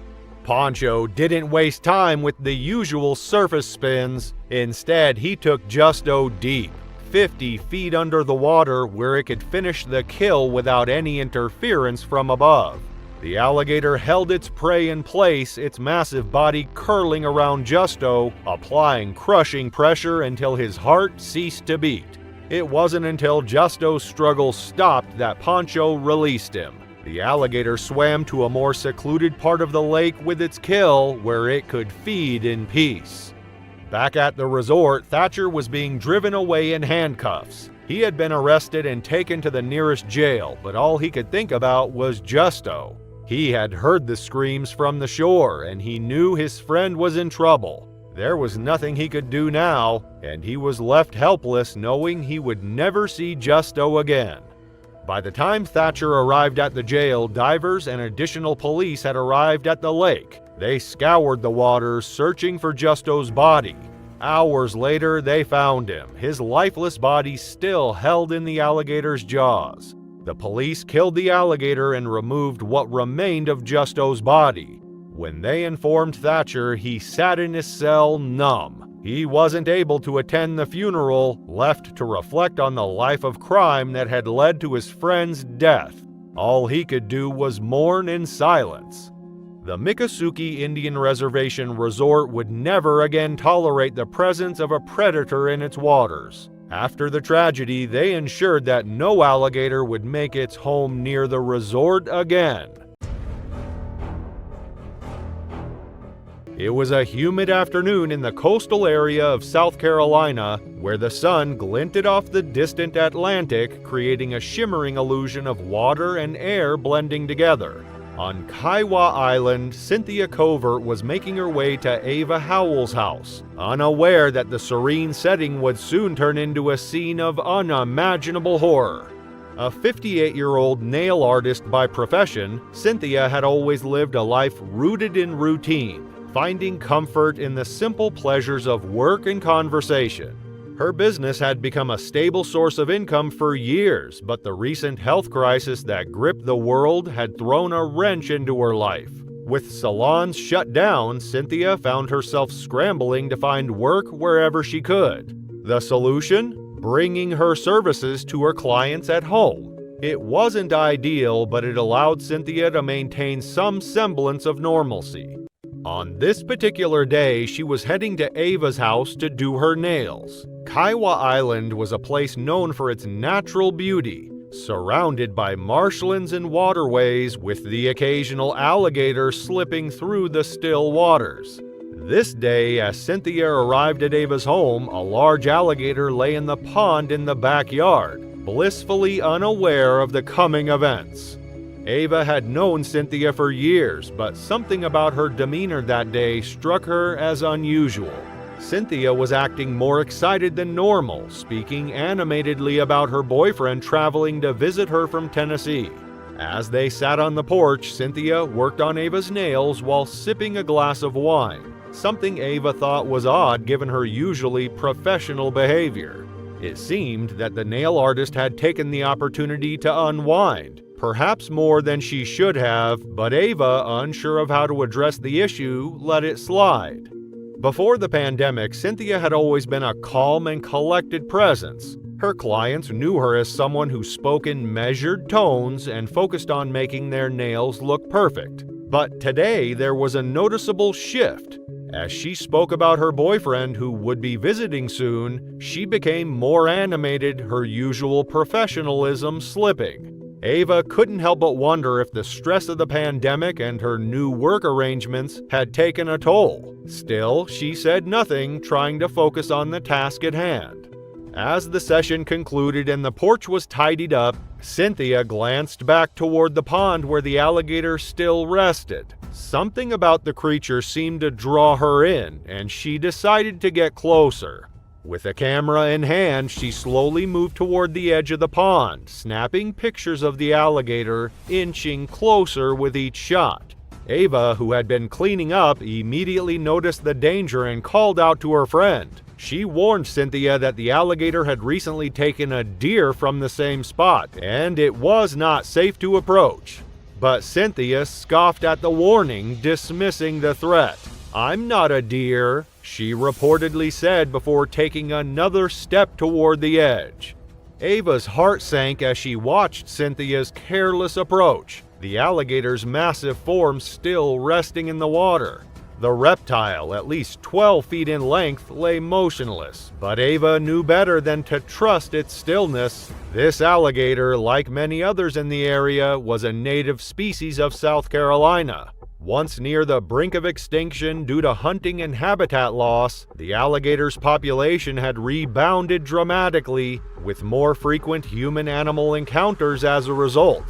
Pancho didn't waste time with the usual surface spins. Instead, he took Justo deep, 50 feet under the water, where it could finish the kill without any interference from above. The alligator held its prey in place, its massive body curling around Justo, applying crushing pressure until his heart ceased to beat. It wasn't until Justo's struggle stopped that Pancho released him. The alligator swam to a more secluded part of the lake with its kill, where it could feed in peace. Back at the resort, Thatcher was being driven away in handcuffs. He had been arrested and taken to the nearest jail, but all he could think about was Justo. He had heard the screams from the shore, and he knew his friend was in trouble. There was nothing he could do now, and he was left helpless, knowing he would never see Justo again. By the time Thatcher arrived at the jail, divers and additional police had arrived at the lake. They scoured the waters, searching for Justo's body. Hours later, they found him, his lifeless body still held in the alligator's jaws. The police killed the alligator and removed what remained of Justo's body. When they informed Thatcher, he sat in his cell numb. He wasn't able to attend the funeral, left to reflect on the life of crime that had led to his friend's death. All he could do was mourn in silence. The Miccosukee Indian Reservation Resort would never again tolerate the presence of a predator in its waters. After the tragedy, they ensured that no alligator would make its home near the resort again. It was a humid afternoon in the coastal area of South Carolina, where the sun glinted off the distant Atlantic, creating a shimmering illusion of water and air blending together. On Kiowa Island, Cynthia Covert was making her way to Ava Howell's house, unaware that the serene setting would soon turn into a scene of unimaginable horror. A 58-year-old nail artist by profession, Cynthia had always lived a life rooted in routine, finding comfort in the simple pleasures of work and conversation. Her business had become a stable source of income for years, but the recent health crisis that gripped the world had thrown a wrench into her life. With salons shut down, Cynthia found herself scrambling to find work wherever she could. The solution? Bringing her services to her clients at home. It wasn't ideal, but it allowed Cynthia to maintain some semblance of normalcy. On this particular day, she was heading to Ava's house to do her nails. Kiowa Island was a place known for its natural beauty, surrounded by marshlands and waterways, with the occasional alligator slipping through the still waters. This day, as Cynthia arrived at Ava's home, a large alligator lay in the pond in the backyard, blissfully unaware of the coming events. Ava had known Cynthia for years, but something about her demeanor that day struck her as unusual. Cynthia was acting more excited than normal, speaking animatedly about her boyfriend traveling to visit her from Tennessee. As they sat on the porch, Cynthia worked on Ava's nails while sipping a glass of wine, something Ava thought was odd given her usually professional behavior. It seemed that the nail artist had taken the opportunity to unwind, perhaps more than she should have, but Ava, unsure of how to address the issue, let it slide. Before the pandemic, Cynthia had always been a calm and collected presence. Her clients knew her as someone who spoke in measured tones and focused on making their nails look perfect. But today, there was a noticeable shift. As she spoke about her boyfriend who would be visiting soon, she became more animated, her usual professionalism slipping. Ava couldn't help but wonder if the stress of the pandemic and her new work arrangements had taken a toll. Still, she said nothing, trying to focus on the task at hand. As the session concluded and the porch was tidied up, Cynthia glanced back toward the pond where the alligator still rested. Something about the creature seemed to draw her in, and she decided to get closer. With a camera in hand, she slowly moved toward the edge of the pond, snapping pictures of the alligator, inching closer with each shot. Ava, who had been cleaning up, immediately noticed the danger and called out to her friend. She warned Cynthia that the alligator had recently taken a deer from the same spot, and it was not safe to approach. But Cynthia scoffed at the warning, dismissing the threat. "I'm not a deer," she reportedly said before taking another step toward the edge. Ava's heart sank as she watched Cynthia's careless approach, the alligator's massive form still resting in the water. The reptile, at least 12 feet in length, lay motionless, but Ava knew better than to trust its stillness. This alligator, like many others in the area, was a native species of South Carolina. Once near the brink of extinction due to hunting and habitat loss, the alligator's population had rebounded dramatically, with more frequent human-animal encounters as a result.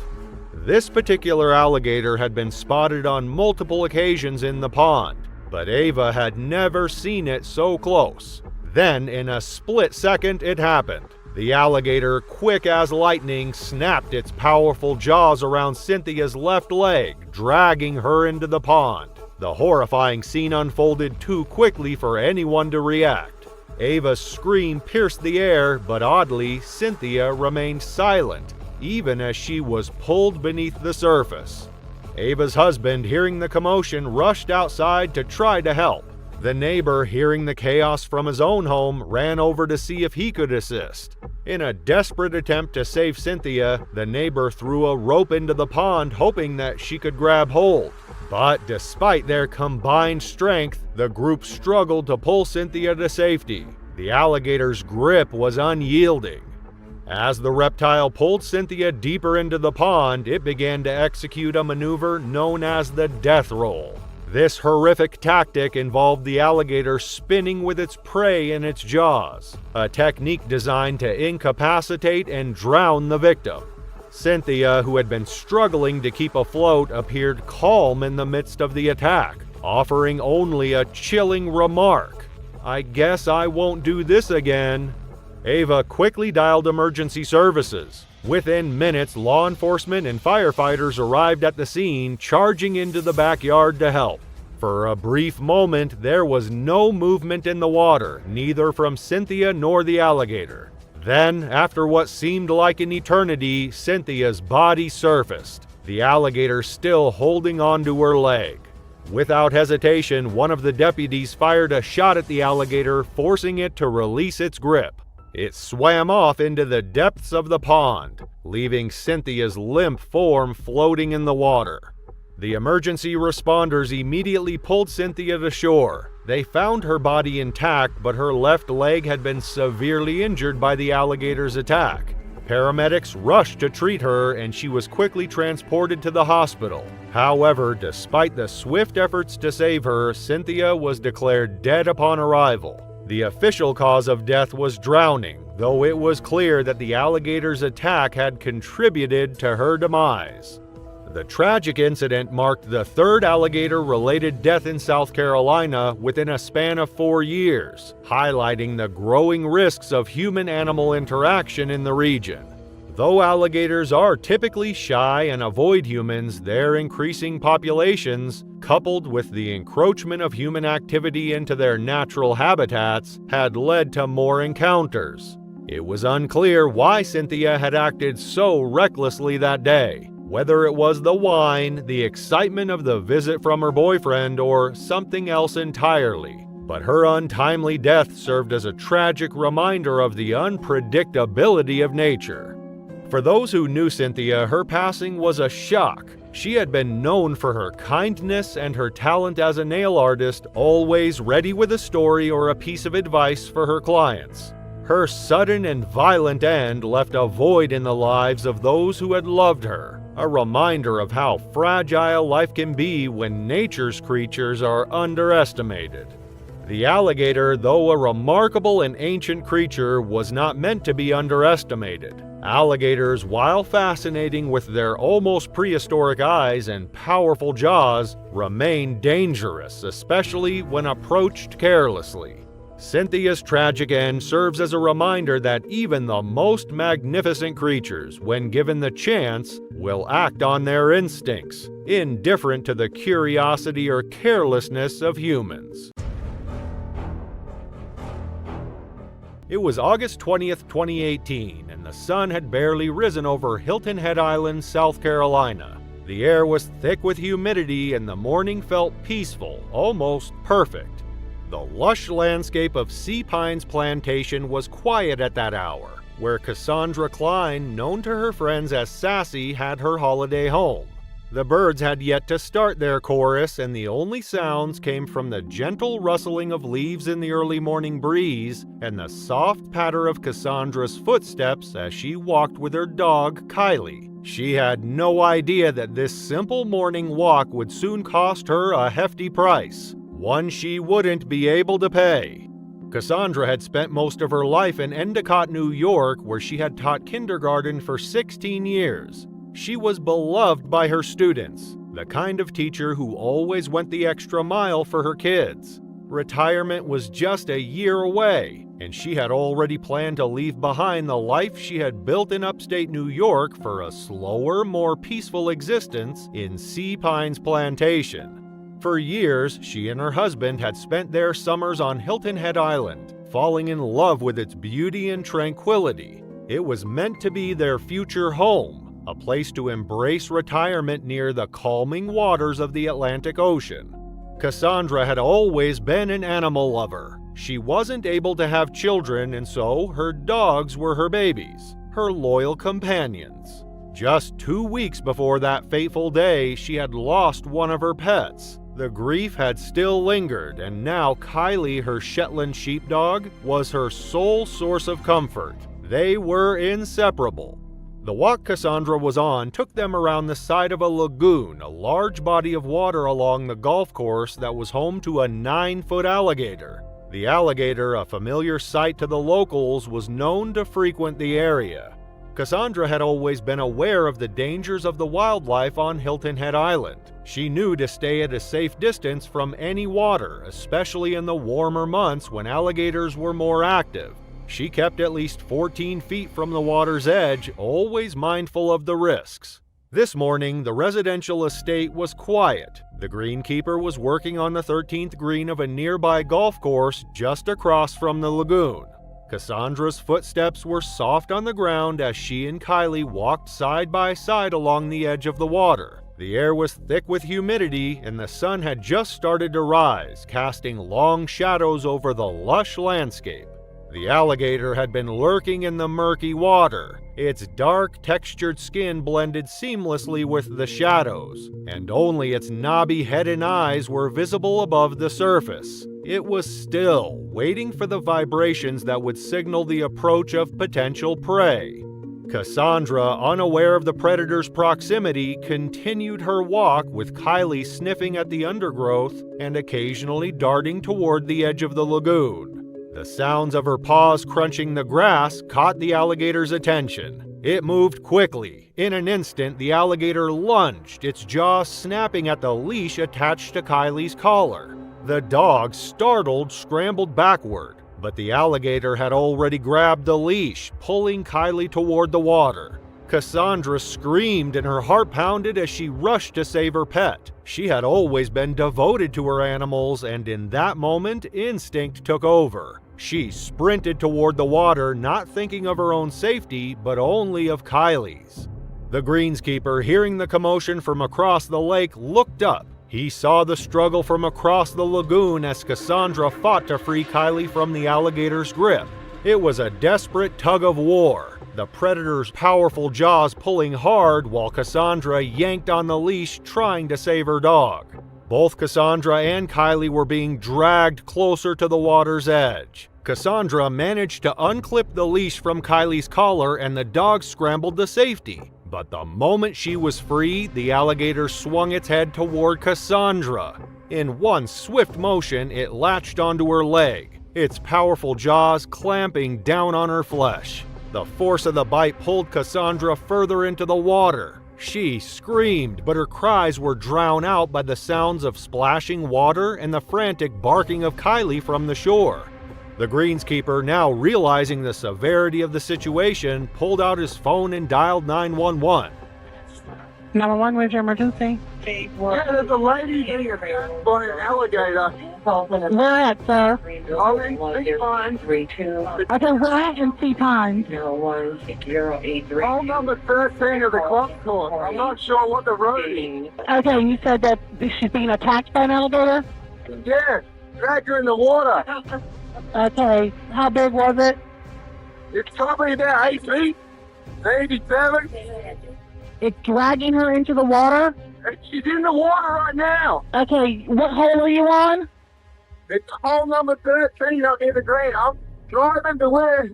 This particular alligator had been spotted on multiple occasions in the pond, but Ava had never seen it so close. Then, in a split second, it happened. The alligator, quick as lightning, snapped its powerful jaws around Cynthia's left leg, dragging her into the pond. The horrifying scene unfolded too quickly for anyone to react. Ava's scream pierced the air, but oddly, Cynthia remained silent, even as she was pulled beneath the surface. Ava's husband, hearing the commotion, rushed outside to try to help. The neighbor, hearing the chaos from his own home, ran over to see if he could assist. In a desperate attempt to save Cynthia, the neighbor threw a rope into the pond, hoping that she could grab hold. But despite their combined strength, the group struggled to pull Cynthia to safety. The alligator's grip was unyielding. As the reptile pulled Cynthia deeper into the pond, it began to execute a maneuver known as the death roll. This horrific tactic involved the alligator spinning with its prey in its jaws, a technique designed to incapacitate and drown the victim. Cynthia, who had been struggling to keep afloat, appeared calm in the midst of the attack, offering only a chilling remark: "I guess I won't do this again." Ava quickly dialed emergency services. Within minutes, law enforcement and firefighters arrived at the scene, charging into the backyard to help. For a brief moment, there was no movement in the water, neither from Cynthia nor the alligator. Then, after what seemed like an eternity, Cynthia's body surfaced, the alligator still holding onto her leg. Without hesitation, one of the deputies fired a shot at the alligator, forcing it to release its grip. It swam off into the depths of the pond, leaving Cynthia's limp form floating in the water. The emergency responders immediately pulled Cynthia to shore. They found her body intact, but her left leg had been severely injured by the alligator's attack. Paramedics rushed to treat her, and she was quickly transported to the hospital. However, despite the swift efforts to save her, Cynthia was declared dead upon arrival. The official cause of death was drowning, though it was clear that the alligator's attack had contributed to her demise. The tragic incident marked the third alligator-related death in South Carolina within a span of 4 years, highlighting the growing risks of human-animal interaction in the region. Though alligators are typically shy and avoid humans, their increasing populations, coupled with the encroachment of human activity into their natural habitats, had led to more encounters. It was unclear why Cynthia had acted so recklessly that day, whether it was the wine, the excitement of the visit from her boyfriend, or something else entirely. But her untimely death served as a tragic reminder of the unpredictability of nature. For those who knew Cynthia, her passing was a shock. She had been known for her kindness and her talent as a nail artist, always ready with a story or a piece of advice for her clients. Her sudden and violent end left a void in the lives of those who had loved her, a reminder of how fragile life can be when nature's creatures are underestimated. The alligator, though a remarkable and ancient creature, was not meant to be underestimated. Alligators, while fascinating with their almost prehistoric eyes and powerful jaws, remain dangerous, especially when approached carelessly. Cynthia's tragic end serves as a reminder that even the most magnificent creatures, when given the chance, will act on their instincts, indifferent to the curiosity or carelessness of humans. It was August 20th, 2018, and the sun had barely risen over Hilton Head Island, South Carolina. The air was thick with humidity and the morning felt peaceful, almost perfect. The lush landscape of Sea Pines Plantation was quiet at that hour, where Cassandra Klein, known to her friends as Sassy, had her holiday home. The birds had yet to start their chorus, and the only sounds came from the gentle rustling of leaves in the early morning breeze and the soft patter of Cassandra's footsteps as she walked with her dog, Kylie. She had no idea that this simple morning walk would soon cost her a hefty price, one she wouldn't be able to pay. Cassandra had spent most of her life in Endicott, New York, where she had taught kindergarten for 16 years. She was beloved by her students, the kind of teacher who always went the extra mile for her kids. Retirement was just a year away, and she had already planned to leave behind the life she had built in upstate New York for a slower, more peaceful existence in Sea Pines Plantation. For years, she and her husband had spent their summers on Hilton Head Island, falling in love with its beauty and tranquility. It was meant to be their future home, a place to embrace retirement near the calming waters of the Atlantic Ocean. Cassandra had always been an animal lover. She wasn't able to have children, and so her dogs were her babies, her loyal companions. Just 2 weeks before that fateful day, she had lost one of her pets. The grief had still lingered, and now Kylie, her Shetland sheepdog, was her sole source of comfort. They were inseparable. The walk Cassandra was on took them around the side of a lagoon, a large body of water along the golf course that was home to a 9-foot alligator. The alligator, a familiar sight to the locals, was known to frequent the area. Cassandra had always been aware of the dangers of the wildlife on Hilton Head Island. She knew to stay at a safe distance from any water, especially in the warmer months when alligators were more active. She kept at least 14 feet from the water's edge, always mindful of the risks. This morning, the residential estate was quiet. The greenkeeper was working on the 13th green of a nearby golf course just across from the lagoon. Cassandra's footsteps were soft on the ground as she and Kylie walked side by side along the edge of the water. The air was thick with humidity, and the sun had just started to rise, casting long shadows over the lush landscape. The alligator had been lurking in the murky water. Its dark, textured skin blended seamlessly with the shadows, and only its knobby head and eyes were visible above the surface. It was still, waiting for the vibrations that would signal the approach of potential prey. Cassandra, unaware of the predator's proximity, continued her walk with Kylie sniffing at the undergrowth and occasionally darting toward the edge of the lagoon. The sounds of her paws crunching the grass caught the alligator's attention. It moved quickly. In an instant, the alligator lunged, its jaws snapping at the leash attached to Kylie's collar. The dog, startled, scrambled backward, but the alligator had already grabbed the leash, pulling Kylie toward the water. Cassandra screamed and her heart pounded as she rushed to save her pet. She had always been devoted to her animals, and in that moment, instinct took over. She sprinted toward the water, not thinking of her own safety, but only of Kylie's. The greenskeeper, hearing the commotion from across the lake, looked up. He saw the struggle from across the lagoon as Cassandra fought to free Kylie from the alligator's grip. It was a desperate tug of war, the predator's powerful jaws pulling hard while Cassandra yanked on the leash trying to save her dog. Both Cassandra and Kylie were being dragged closer to the water's edge. Cassandra managed to unclip the leash from Kylie's collar and the dog scrambled to safety. But the moment she was free, the alligator swung its head toward Cassandra. In one swift motion, it latched onto her leg, its powerful jaws clamping down on her flesh. The force of the bite pulled Cassandra further into the water. She screamed, but her cries were drowned out by the sounds of splashing water and the frantic barking of Kylie from the shore. The greenskeeper, now realizing the severity of the situation, pulled out his phone and dialed 911. 911, where's your emergency? Yeah, there's a lady here by an alligator. Where at, sir? I'm in C-Pine. Okay, where at in C-Pine? Call number 13 of the clock course. I'm not sure what the road is. Okay, you said that she's being attacked by an alligator? Yeah, drag her in the water. Okay, how big was it? It's probably about 8 feet, maybe 7. It's dragging her into the water? And she's in the water right now. Okay, what hole are you on? It's hole number 13 up in the green. I'm driving to where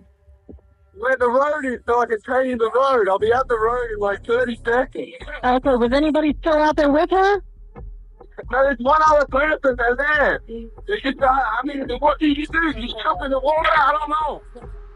the road is so I can tell you the road. I'll be at the road in like 30 seconds. Okay, was anybody still out there with her? No, there's one other person there. What do you do? You jump in the water? I don't know.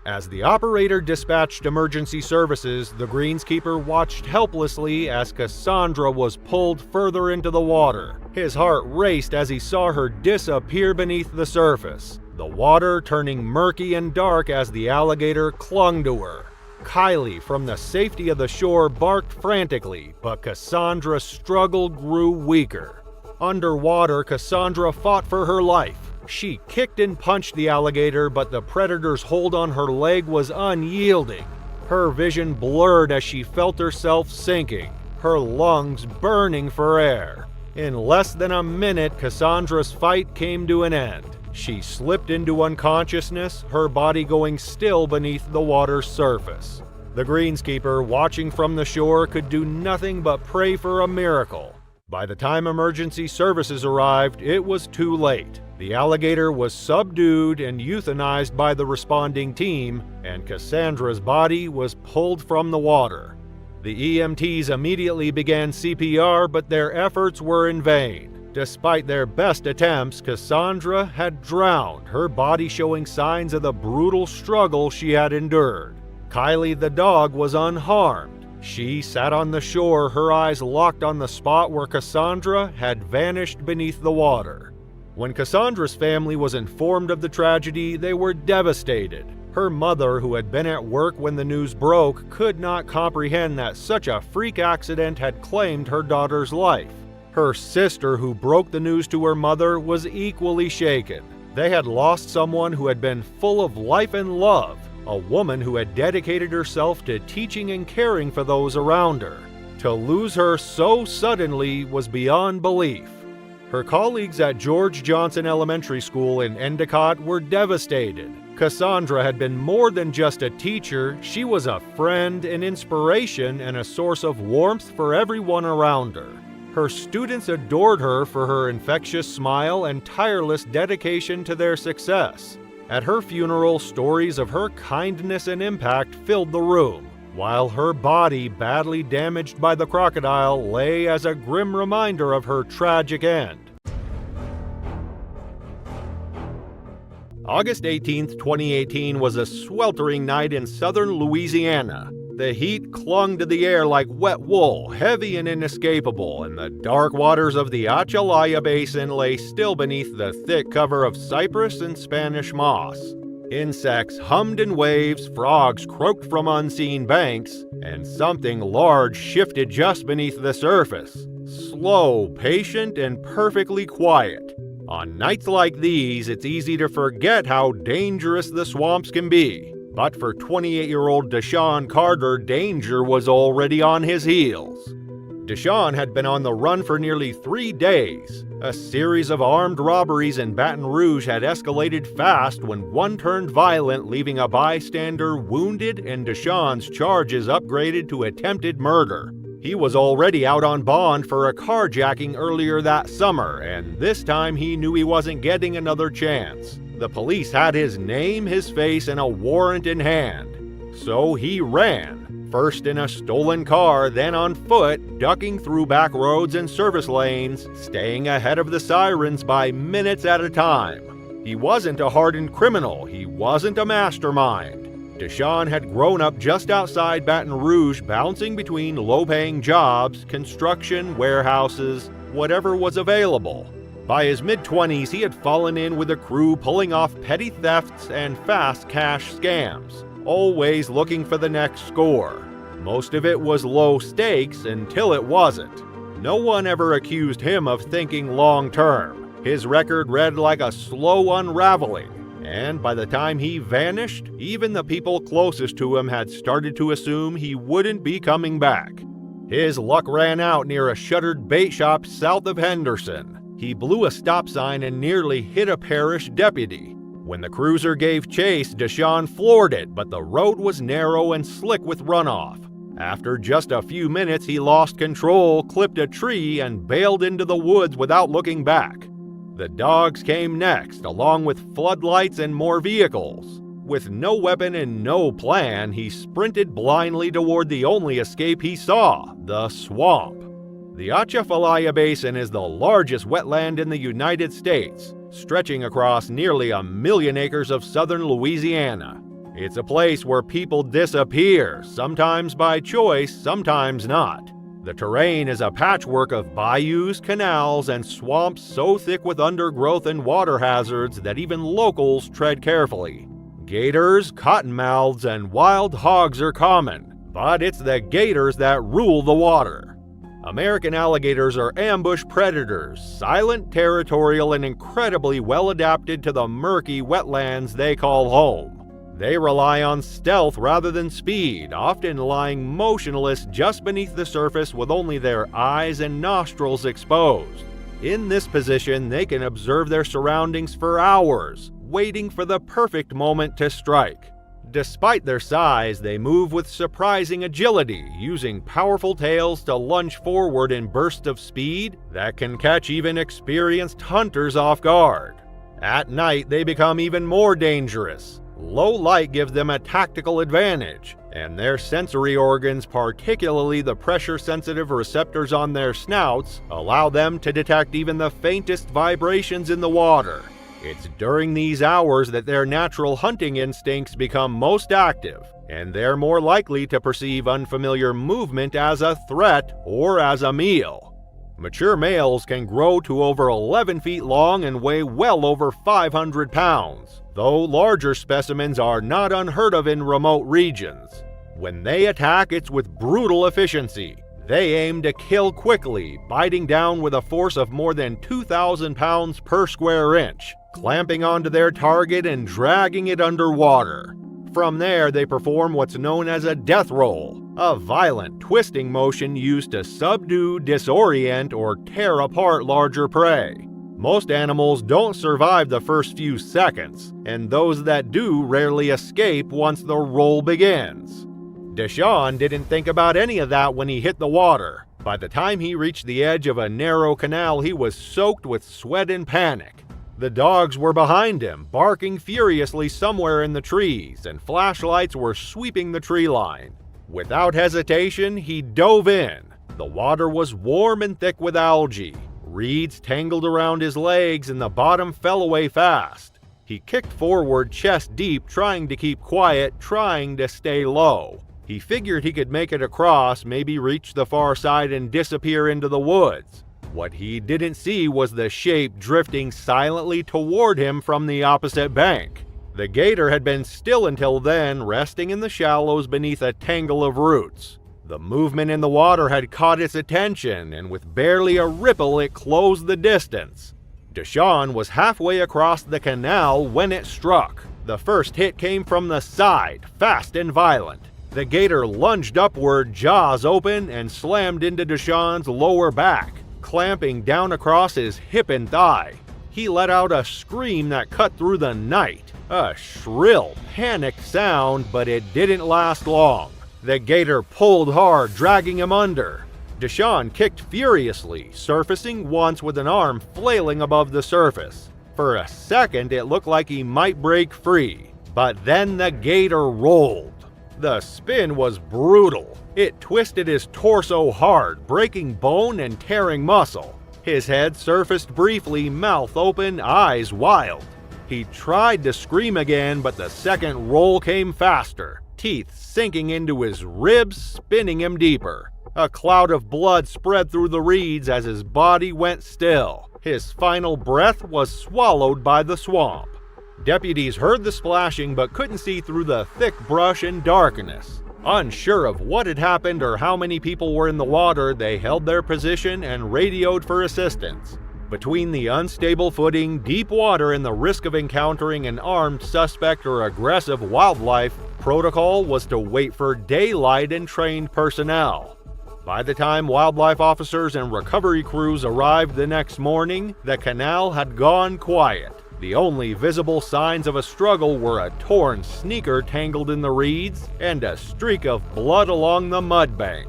As the operator dispatched emergency services, the greenskeeper watched helplessly as Cassandra was pulled further into the water. His heart raced as he saw her disappear beneath the surface, the water turning murky and dark as the alligator clung to her. Kylie, from the safety of the shore, barked frantically, but Cassandra's struggle grew weaker. Underwater, Cassandra fought for her life. She kicked and punched the alligator, but the predator's hold on her leg was unyielding. Her vision blurred as she felt herself sinking, her lungs burning for air. In less than a minute, Cassandra's fight came to an end. She slipped into unconsciousness, her body going still beneath the water's surface. The greenskeeper, watching from the shore, could do nothing but pray for a miracle. By the time emergency services arrived, it was too late. The alligator was subdued and euthanized by the responding team, and Cassandra's body was pulled from the water. The EMTs immediately began CPR, but their efforts were in vain. Despite their best attempts, Cassandra had drowned, her body showing signs of the brutal struggle she had endured. Kylie the dog was unharmed. She sat on the shore, her eyes locked on the spot where Cassandra had vanished beneath the water. When Cassandra's family was informed of the tragedy, they were devastated. Her mother, who had been at work when the news broke, could not comprehend that such a freak accident had claimed her daughter's life. Her sister, who broke the news to her mother, was equally shaken. They had lost someone who had been full of life and love, a woman who had dedicated herself to teaching and caring for those around her. To lose her so suddenly was beyond belief. Her colleagues at George Johnson Elementary School in Endicott were devastated. Cassandra had been more than just a teacher, she was a friend, an inspiration, and a source of warmth for everyone around her. Her students adored her for her infectious smile and tireless dedication to their success. At her funeral, stories of her kindness and impact filled the room, while her body, badly damaged by the crocodile, lay as a grim reminder of her tragic end. August 18, 2018 was a sweltering night in southern Louisiana. The heat clung to the air like wet wool, heavy and inescapable, and the dark waters of the Atchalasia Basin lay still beneath the thick cover of cypress and Spanish moss. Insects hummed in waves, frogs croaked from unseen banks, and something large shifted just beneath the surface. Slow, patient, and perfectly quiet. On nights like these, it's easy to forget how dangerous the swamps can be. But for 28-year-old Deshaun Carter, danger was already on his heels. Deshaun had been on the run for nearly 3 days. A series of armed robberies in Baton Rouge had escalated fast when one turned violent, leaving a bystander wounded and Deshaun's charges upgraded to attempted murder. He was already out on bond for a carjacking earlier that summer, and this time he knew he wasn't getting another chance. The police had his name, his face, and a warrant in hand. So he ran. First in a stolen car, then on foot, ducking through back roads and service lanes, staying ahead of the sirens by minutes at a time. He wasn't a hardened criminal, he wasn't a mastermind. Deshaun had grown up just outside Baton Rouge, bouncing between low-paying jobs, construction, warehouses, whatever was available. By his mid-20s, he had fallen in with a crew pulling off petty thefts and fast cash scams, always looking for the next score. Most of it was low stakes until it wasn't. No one ever accused him of thinking long-term. His record read like a slow unraveling, and by the time he vanished, even the people closest to him had started to assume he wouldn't be coming back. His luck ran out near a shuttered bait shop south of Henderson. He blew a stop sign and nearly hit a parish deputy. When the cruiser gave chase, Deshaun floored it, but the road was narrow and slick with runoff. After just a few minutes, he lost control, clipped a tree, and bailed into the woods without looking back. The dogs came next, along with floodlights and more vehicles. With no weapon and no plan, he sprinted blindly toward the only escape he saw, the swamp. The Atchafalaya Basin is the largest wetland in the United States, stretching across nearly 1 million acres of southern Louisiana. It's a place where people disappear, sometimes by choice, sometimes not. The terrain is a patchwork of bayous, canals, and swamps so thick with undergrowth and water hazards that even locals tread carefully. Gators, cottonmouths, and wild hogs are common, but it's the gators that rule the water. American alligators are ambush predators, silent, territorial, and incredibly well adapted to the murky wetlands they call home. They rely on stealth rather than speed, often lying motionless just beneath the surface with only their eyes and nostrils exposed. In this position, they can observe their surroundings for hours, waiting for the perfect moment to strike. Despite their size, they move with surprising agility, using powerful tails to lunge forward in bursts of speed that can catch even experienced hunters off guard. At night, they become even more dangerous. Low light gives them a tactical advantage, and their sensory organs, particularly the pressure-sensitive receptors on their snouts, allow them to detect even the faintest vibrations in the water. It's during these hours that their natural hunting instincts become most active, and they're more likely to perceive unfamiliar movement as a threat or as a meal. Mature males can grow to over 11 feet long and weigh well over 500 pounds, though larger specimens are not unheard of in remote regions. When they attack, it's with brutal efficiency. They aim to kill quickly, biting down with a force of more than 2,000 pounds per square inch, clamping onto their target and dragging it underwater. From there, they perform what's known as a death roll, a violent, twisting motion used to subdue, disorient, or tear apart larger prey. Most animals don't survive the first few seconds, and those that do rarely escape once the roll begins. Deshaun didn't think about any of that when he hit the water. By the time he reached the edge of a narrow canal, he was soaked with sweat and panic. The dogs were behind him, barking furiously somewhere in the trees, and flashlights were sweeping the tree line. Without hesitation, he dove in. The water was warm and thick with algae. Reeds tangled around his legs, and the bottom fell away fast. He kicked forward chest deep, trying to keep quiet, trying to stay low. He figured he could make it across, maybe reach the far side and disappear into the woods. What he didn't see was the shape drifting silently toward him from the opposite bank. The gator had been still until then, resting in the shallows beneath a tangle of roots. The movement in the water had caught its attention, and with barely a ripple, it closed the distance. Deshaun was halfway across the canal when it struck. The first hit came from the side, fast and violent. The gator lunged upward, jaws open, and slammed into Deshawn's lower back, clamping down across his hip and thigh. He let out a scream that cut through the night, a shrill, panicked sound, but it didn't last long. The gator pulled hard, dragging him under. Deshawn kicked furiously, surfacing once with an arm flailing above the surface. For a second, it looked like he might break free, but then the gator rolled. The spin was brutal. It twisted his torso hard, breaking bone and tearing muscle. His head surfaced briefly, mouth open, eyes wild. He tried to scream again, but the second roll came faster, teeth sinking into his ribs, spinning him deeper. A cloud of blood spread through the reeds as his body went still. His final breath was swallowed by the swamp. Deputies heard the splashing but couldn't see through the thick brush and darkness. Unsure of what had happened or how many people were in the water, they held their position and radioed for assistance. Between the unstable footing, deep water, and the risk of encountering an armed suspect or aggressive wildlife, protocol was to wait for daylight and trained personnel. By the time wildlife officers and recovery crews arrived the next morning, the canal had gone quiet. The only visible signs of a struggle were a torn sneaker tangled in the reeds and a streak of blood along the mud bank.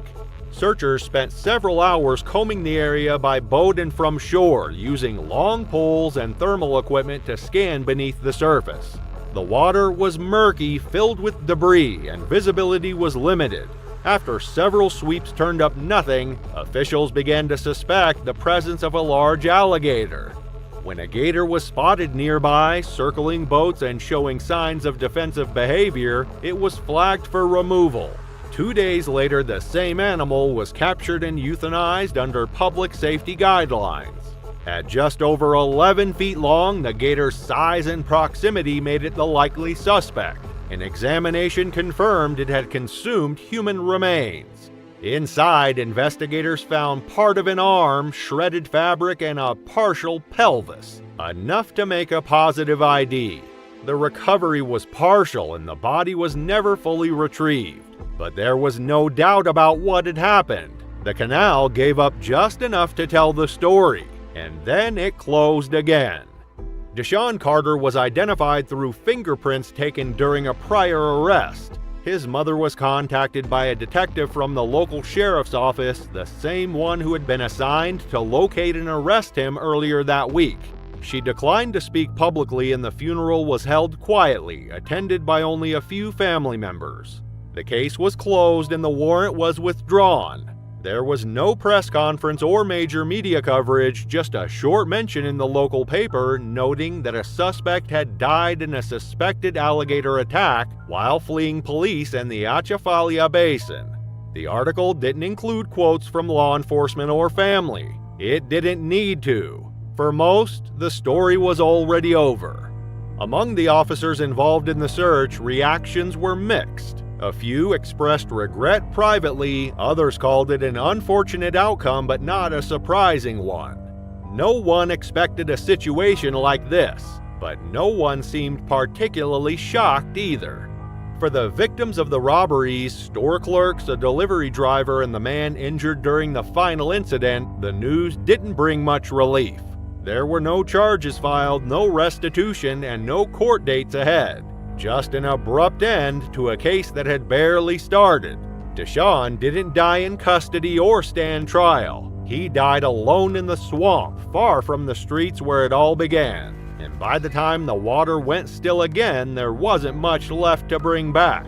Searchers spent several hours combing the area by boat and from shore, using long poles and thermal equipment to scan beneath the surface. The water was murky, filled with debris, and visibility was limited. After several sweeps turned up nothing, officials began to suspect the presence of a large alligator. When a gator was spotted nearby, circling boats and showing signs of defensive behavior, it was flagged for removal. 2 days later, the same animal was captured and euthanized under public safety guidelines. At just over 11 feet long, the gator's size and proximity made it the likely suspect. An examination confirmed it had consumed human remains. Inside, investigators found part of an arm, shredded fabric, and a partial pelvis, enough to make a positive ID. The recovery was partial and the body was never fully retrieved. But there was no doubt about what had happened. The canal gave up just enough to tell the story, and then it closed again. Deshawn Carter was identified through fingerprints taken during a prior arrest. His mother was contacted by a detective from the local sheriff's office, the same one who had been assigned to locate and arrest him earlier that week. She declined to speak publicly and the funeral was held quietly, attended by only a few family members. The case was closed and the warrant was withdrawn. There was no press conference or major media coverage, just a short mention in the local paper noting that a suspect had died in a suspected alligator attack while fleeing police in the Atchafalaya Basin. The article didn't include quotes from law enforcement or family. It didn't need to. For most, the story was already over. Among the officers involved in the search, reactions were mixed. A few expressed regret privately, others called it an unfortunate outcome but not a surprising one. No one expected a situation like this, but no one seemed particularly shocked either. For the victims of the robberies, store clerks, a delivery driver, and the man injured during the final incident, the news didn't bring much relief. There were no charges filed, no restitution, and no court dates ahead. Just an abrupt end to a case that had barely started. Deshawn didn't die in custody or stand trial. He died alone in the swamp, far from the streets where it all began. And by the time the water went still again, there wasn't much left to bring back.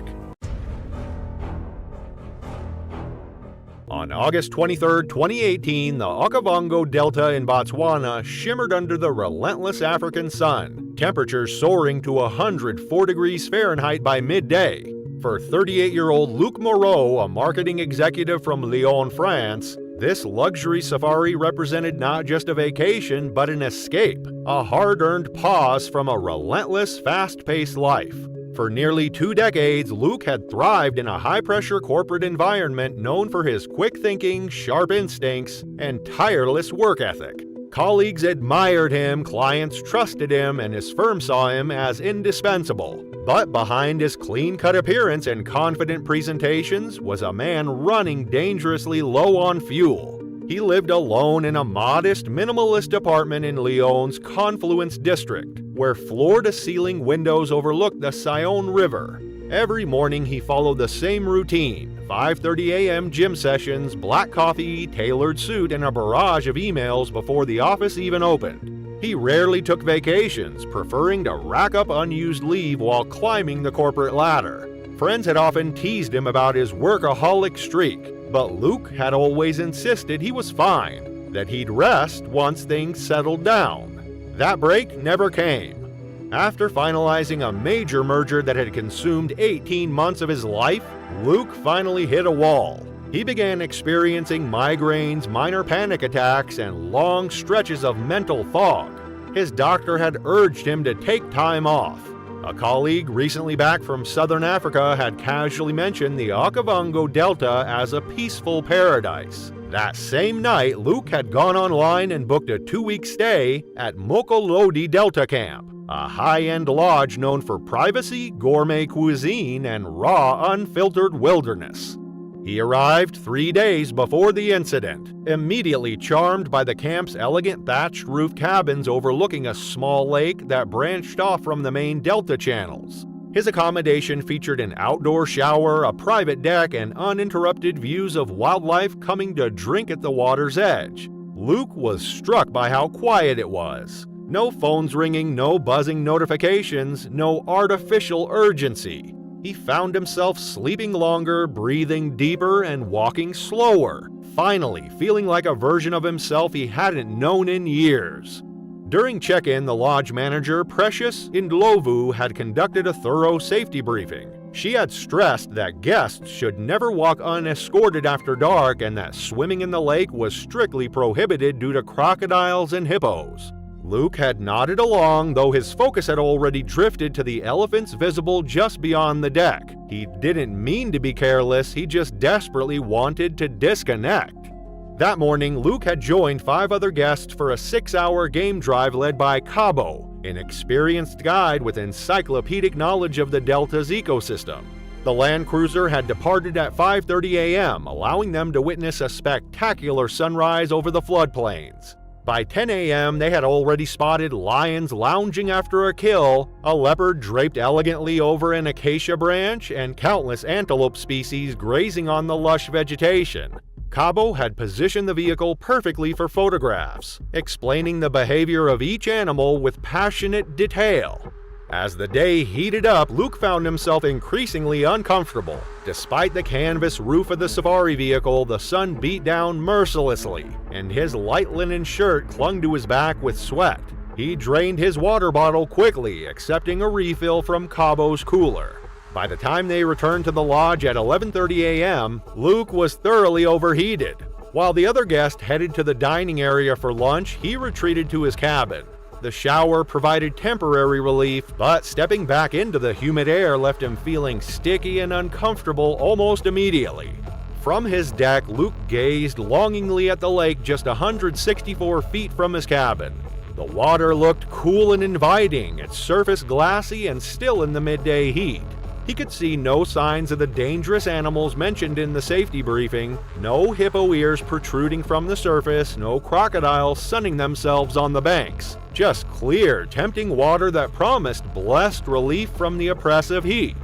On August 23, 2018, the Okavango Delta in Botswana shimmered under the relentless African sun, temperatures soaring to 104 degrees Fahrenheit by midday. For 38-year-old Luc Moreau, a marketing executive from Lyon, France, this luxury safari represented not just a vacation, but an escape, a hard-earned pause from a relentless, fast-paced life. For nearly 2 decades, Luc had thrived in a high-pressure corporate environment known for his quick thinking, sharp instincts, and tireless work ethic. Colleagues admired him, clients trusted him, and his firm saw him as indispensable. But behind his clean-cut appearance and confident presentations was a man running dangerously low on fuel. He lived alone in a modest, minimalist apartment in Lyon's Confluence district, where floor-to-ceiling windows overlooked the Saône River. Every morning he followed the same routine: 5:30 a.m. gym sessions, black coffee, tailored suit, and a barrage of emails before the office even opened. He rarely took vacations, preferring to rack up unused leave while climbing the corporate ladder. Friends had often teased him about his workaholic streak, but Luke had always insisted he was fine, that he'd rest once things settled down. That break never came. After finalizing a major merger that had consumed 18 months of his life, Luke finally hit a wall. He began experiencing migraines, minor panic attacks, and long stretches of mental fog. His doctor had urged him to take time off. A colleague recently back from southern Africa had casually mentioned the Okavango Delta as a peaceful paradise. That same night, Luke had gone online and booked a 2-week stay at Mokolodi Delta Camp, a high-end lodge known for privacy, gourmet cuisine, and raw, unfiltered wilderness. He arrived 3 days before the incident, immediately charmed by the camp's elegant thatched roof cabins overlooking a small lake that branched off from the main delta channels. His accommodation featured an outdoor shower, a private deck, and uninterrupted views of wildlife coming to drink at the water's edge. Luke was struck by how quiet it was. No phones ringing, no buzzing notifications, no artificial urgency. He found himself sleeping longer, breathing deeper, and walking slower, finally feeling like a version of himself he hadn't known in years. During check-in, the lodge manager, Precious Indlovu, had conducted a thorough safety briefing. She had stressed that guests should never walk unescorted after dark and that swimming in the lake was strictly prohibited due to crocodiles and hippos. Luke had nodded along, though his focus had already drifted to the elephants visible just beyond the deck. He didn't mean to be careless, he just desperately wanted to disconnect. That morning, Luke had joined 5 other guests for a 6-hour game drive led by Cabo, an experienced guide with encyclopedic knowledge of the Delta's ecosystem. The Land Cruiser had departed at 5:30 a.m., allowing them to witness a spectacular sunrise over the floodplains. By 10 a.m., they had already spotted lions lounging after a kill, a leopard draped elegantly over an acacia branch, and countless antelope species grazing on the lush vegetation. Cabo had positioned the vehicle perfectly for photographs, explaining the behavior of each animal with passionate detail. As the day heated up, Luke found himself increasingly uncomfortable. Despite the canvas roof of the safari vehicle, the sun beat down mercilessly, and his light linen shirt clung to his back with sweat. He drained his water bottle quickly, accepting a refill from Cabo's cooler. By the time they returned to the lodge at 11:30 a.m., Luke was thoroughly overheated. While the other guest headed to the dining area for lunch, he retreated to his cabin. The shower provided temporary relief, but stepping back into the humid air left him feeling sticky and uncomfortable almost immediately. From his deck, Luke gazed longingly at the lake just 164 feet from his cabin. The water looked cool and inviting, its surface glassy and still in the midday heat. He could see no signs of the dangerous animals mentioned in the safety briefing, no hippo ears protruding from the surface, no crocodiles sunning themselves on the banks. Just clear, tempting water that promised blessed relief from the oppressive heat.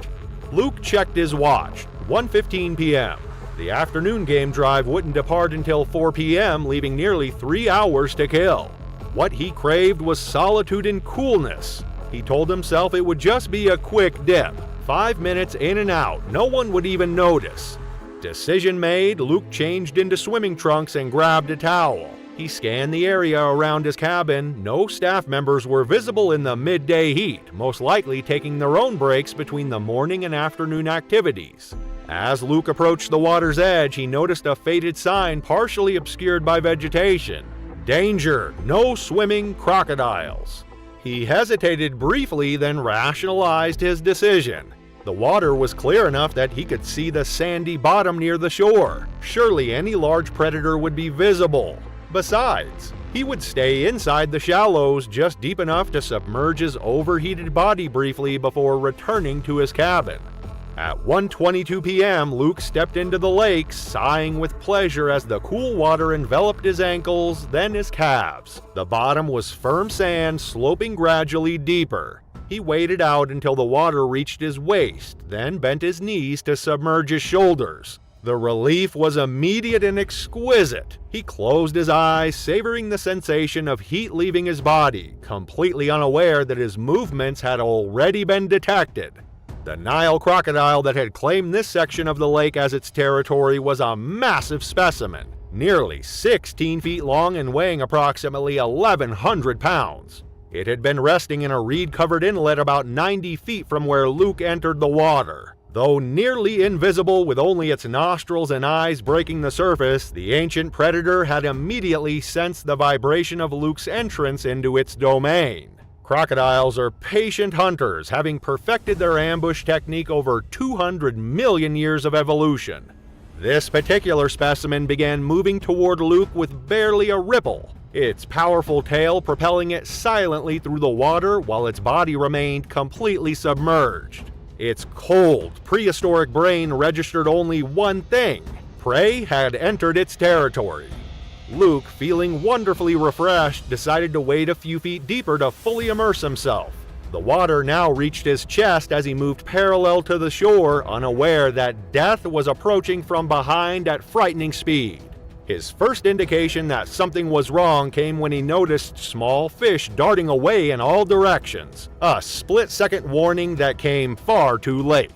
Luke checked his watch, 1:15 p.m. The afternoon game drive wouldn't depart until 4 p.m., leaving nearly 3 hours to kill. What he craved was solitude and coolness. He told himself it would just be a quick dip. 5 minutes in and out, no one would even notice. Decision made, Luke changed into swimming trunks and grabbed a towel. He scanned the area around his cabin. No staff members were visible in the midday heat, most likely taking their own breaks between the morning and afternoon activities. As Luke approached the water's edge, he noticed a faded sign partially obscured by vegetation. Danger, no swimming crocodiles. He hesitated briefly, then rationalized his decision. The water was clear enough that he could see the sandy bottom near the shore. Surely any large predator would be visible. Besides, He would stay inside the shallows just deep enough to submerge his overheated body briefly before returning to his cabin. At 1:22 p.m., Luke stepped into the lake, sighing with pleasure as the cool water enveloped his ankles, then his calves. The bottom was firm sand, sloping gradually deeper. He waded out until the water reached his waist, then bent his knees to submerge his shoulders. The relief was immediate and exquisite. He closed his eyes, savoring the sensation of heat leaving his body, completely unaware that his movements had already been detected. The Nile crocodile that had claimed this section of the lake as its territory was a massive specimen, nearly 16 feet long and weighing approximately 1,100 pounds. It had been resting in a reed-covered inlet about 90 feet from where Luke entered the water. Though nearly invisible with only its nostrils and eyes breaking the surface, the ancient predator had immediately sensed the vibration of Luke's entrance into its domain. Crocodiles are patient hunters, having perfected their ambush technique over 200 million years of evolution. This particular specimen began moving toward Luke with barely a ripple, its powerful tail propelling it silently through the water while its body remained completely submerged. Its cold, prehistoric brain registered only one thing: prey had entered its territory. Luke, feeling wonderfully refreshed, decided to wade a few feet deeper to fully immerse himself. The water now reached his chest as he moved parallel to the shore, unaware that death was approaching from behind at frightening speed. His first indication that something was wrong came when he noticed small fish darting away in all directions, a split-second warning that came far too late.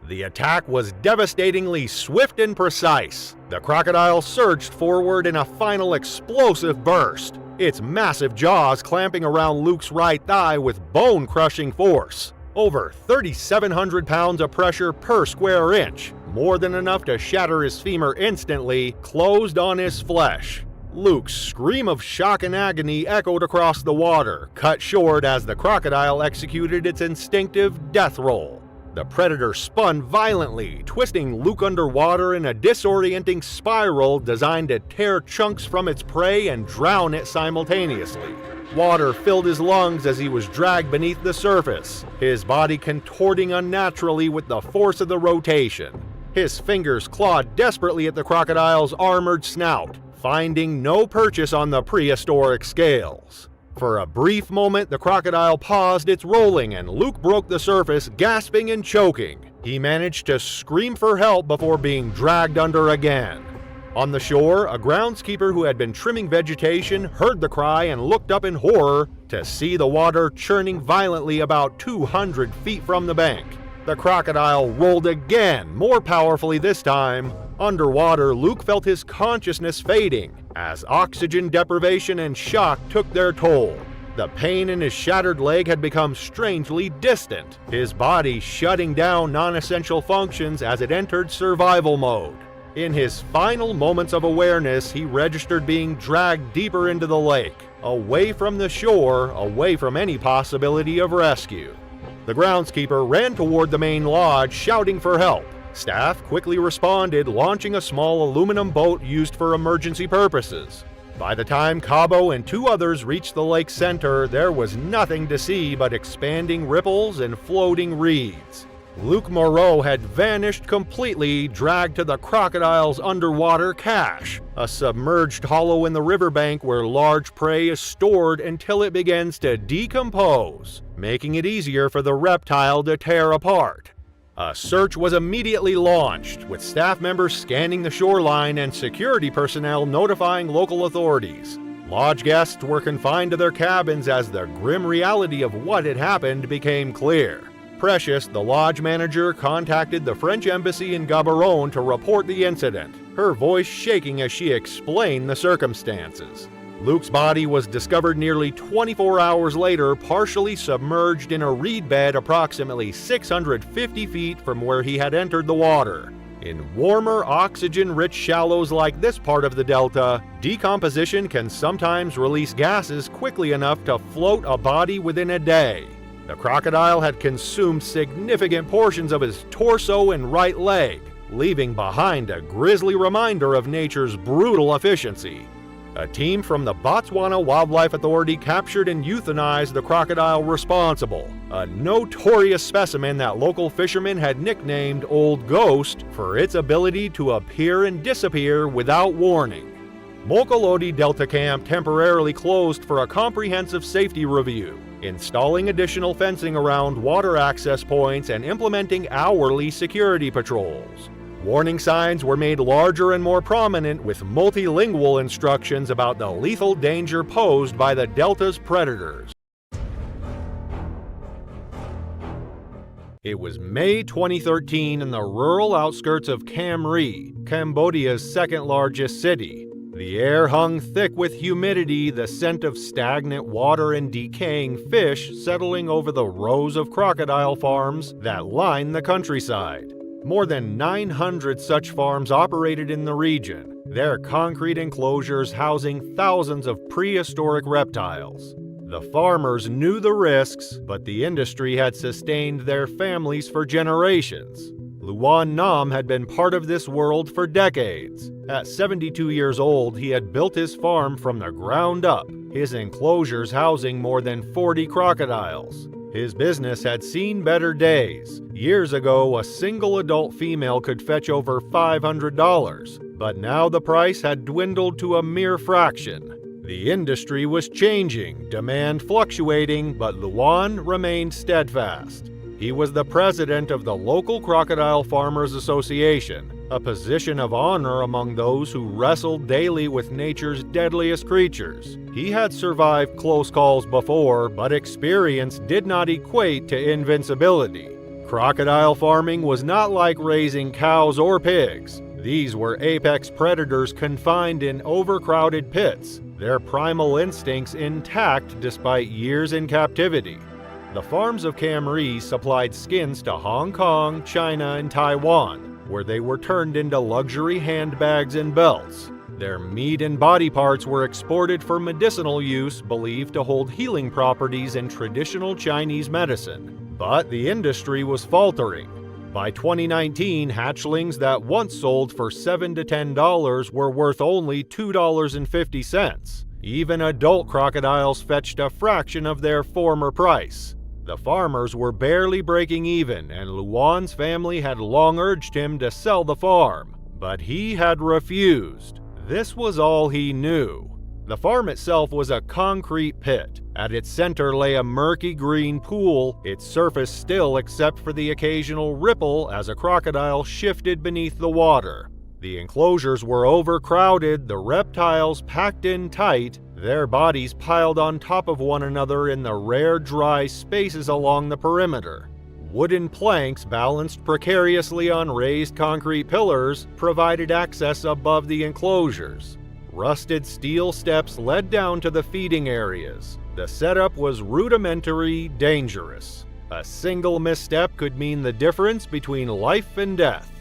The attack was devastatingly swift and precise. The crocodile surged forward in a final explosive burst, its massive jaws clamping around Luke's right thigh with bone-crushing force. Over 3,700 pounds of pressure per square inch, more than enough to shatter his femur instantly, closed on his flesh. Luke's scream of shock and agony echoed across the water, cut short as the crocodile executed its instinctive death roll. The predator spun violently, twisting Luke underwater in a disorienting spiral designed to tear chunks from its prey and drown it simultaneously. Water filled his lungs as he was dragged beneath the surface, his body contorting unnaturally with the force of the rotation. His fingers clawed desperately at the crocodile's armored snout, finding no purchase on the prehistoric scales. For a brief moment, the crocodile paused its rolling and Luke broke the surface, gasping and choking. He managed to scream for help before being dragged under again. On the shore, a groundskeeper who had been trimming vegetation heard the cry and looked up in horror to see the water churning violently about 200 feet from the bank. The crocodile rolled again, more powerfully this time. Underwater, Luke felt his consciousness fading as oxygen deprivation and shock took their toll. The pain in his shattered leg had become strangely distant, his body shutting down non-essential functions as it entered survival mode. In his final moments of awareness, he registered being dragged deeper into the lake, away from the shore, away from any possibility of rescue. The groundskeeper ran toward the main lodge, shouting for help. Staff quickly responded, launching a small aluminum boat used for emergency purposes. By the time Cabo and two others reached the lake center, there was nothing to see but expanding ripples and floating reeds. Luke Moreau had vanished completely, dragged to the crocodile's underwater cache, a submerged hollow in the riverbank where large prey is stored until it begins to decompose, making it easier for the reptile to tear apart. A search was immediately launched, with staff members scanning the shoreline and security personnel notifying local authorities. Lodge guests were confined to their cabins as the grim reality of what had happened became clear. Precious, the lodge manager, contacted the French embassy in Gaborone to report the incident, her voice shaking as she explained the circumstances. Luke's body was discovered nearly 24 hours later, partially submerged in a reed bed approximately 650 feet from where he had entered the water. In warmer, oxygen-rich shallows like this part of the delta, decomposition can sometimes release gases quickly enough to float a body within a day. The crocodile had consumed significant portions of his torso and right leg, leaving behind a grisly reminder of nature's brutal efficiency. A team from the Botswana Wildlife Authority captured and euthanized the crocodile responsible, a notorious specimen that local fishermen had nicknamed Old Ghost for its ability to appear and disappear without warning. Mokolodi Delta Camp temporarily closed for a comprehensive safety review, installing additional fencing around water access points and implementing hourly security patrols. Warning signs were made larger and more prominent with multilingual instructions about the lethal danger posed by the Delta's predators. It was May 2013 in the rural outskirts of Cam Ranh, Cambodia's second largest city. The air hung thick with humidity, the scent of stagnant water and decaying fish settling over the rows of crocodile farms that line the countryside. More than 900 such farms operated in the region, their concrete enclosures housing thousands of prehistoric reptiles. The farmers knew the risks, but the industry had sustained their families for generations. Luan Nam had been part of this world for decades. At 72 years old, he had built his farm from the ground up, his enclosures housing more than 40 crocodiles. His business had seen better days. Years ago, a single adult female could fetch over $500, but now the price had dwindled to a mere fraction. The industry was changing, demand fluctuating, but Luan remained steadfast. He was the president of the local Crocodile Farmers Association, a position of honor among those who wrestled daily with nature's deadliest creatures. He had survived close calls before, but experience did not equate to invincibility. Crocodile farming was not like raising cows or pigs. These were apex predators confined in overcrowded pits, their primal instincts intact despite years in captivity. The farms of Cam Ranh supplied skins to Hong Kong, China, and Taiwan, where they were turned into luxury handbags and belts. Their meat and body parts were exported for medicinal use, believed to hold healing properties in traditional Chinese medicine. But the industry was faltering. By 2019, hatchlings that once sold for $7 to $10 were worth only $2.50. Even adult crocodiles fetched a fraction of their former price. The farmers were barely breaking even, and Luan's family had long urged him to sell the farm. But he had refused. This was all he knew. The farm itself was a concrete pit. At its center lay a murky green pool, its surface still except for the occasional ripple as a crocodile shifted beneath the water. The enclosures were overcrowded, the reptiles packed in tight, their bodies piled on top of one another in the rare dry spaces along the perimeter. Wooden planks balanced precariously on raised concrete pillars provided access above the enclosures. Rusted steel steps led down to the feeding areas. The setup was rudimentary, dangerous. A single misstep could mean the difference between life and death.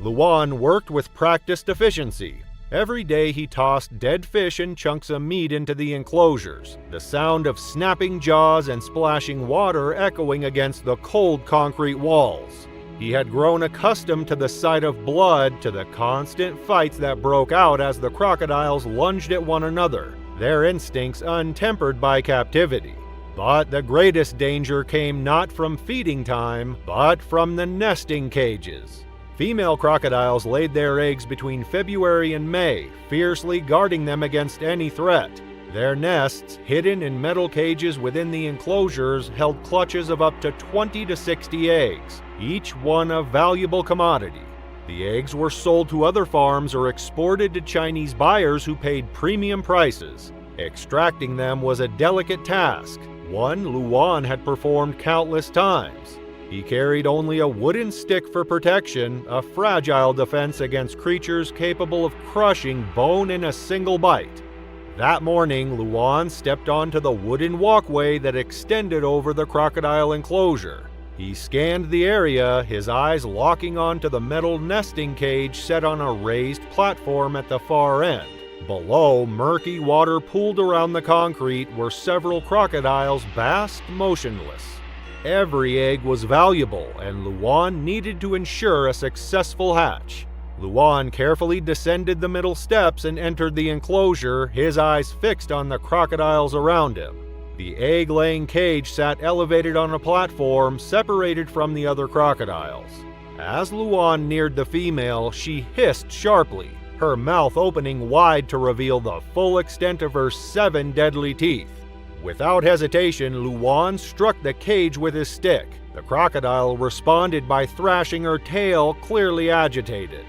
Luan worked with practiced efficiency. Every day he tossed dead fish and chunks of meat into the enclosures, the sound of snapping jaws and splashing water echoing against the cold concrete walls. He had grown accustomed to the sight of blood, to the constant fights that broke out as the crocodiles lunged at one another, their instincts untempered by captivity. But the greatest danger came not from feeding time, but from the nesting cages. Female crocodiles laid their eggs between February and May, fiercely guarding them against any threat. Their nests, hidden in metal cages within the enclosures, held clutches of up to 20 to 60 eggs, each one a valuable commodity. The eggs were sold to other farms or exported to Chinese buyers who paid premium prices. Extracting them was a delicate task, one Luan had performed countless times. He carried only a wooden stick for protection, a fragile defense against creatures capable of crushing bone in a single bite. That morning, Luan stepped onto the wooden walkway that extended over the crocodile enclosure. He scanned the area, his eyes locking onto the metal nesting cage set on a raised platform at the far end. Below, murky water pooled around the concrete where several crocodiles basked motionless. Every egg was valuable, and Luan needed to ensure a successful hatch. Luan carefully descended the middle steps and entered the enclosure, his eyes fixed on the crocodiles around him. The egg-laying cage sat elevated on a platform, separated from the other crocodiles. As Luan neared the female, she hissed sharply, her mouth opening wide to reveal the full extent of her 7 deadly teeth. Without hesitation, Luan struck the cage with his stick. The crocodile responded by thrashing her tail, clearly agitated.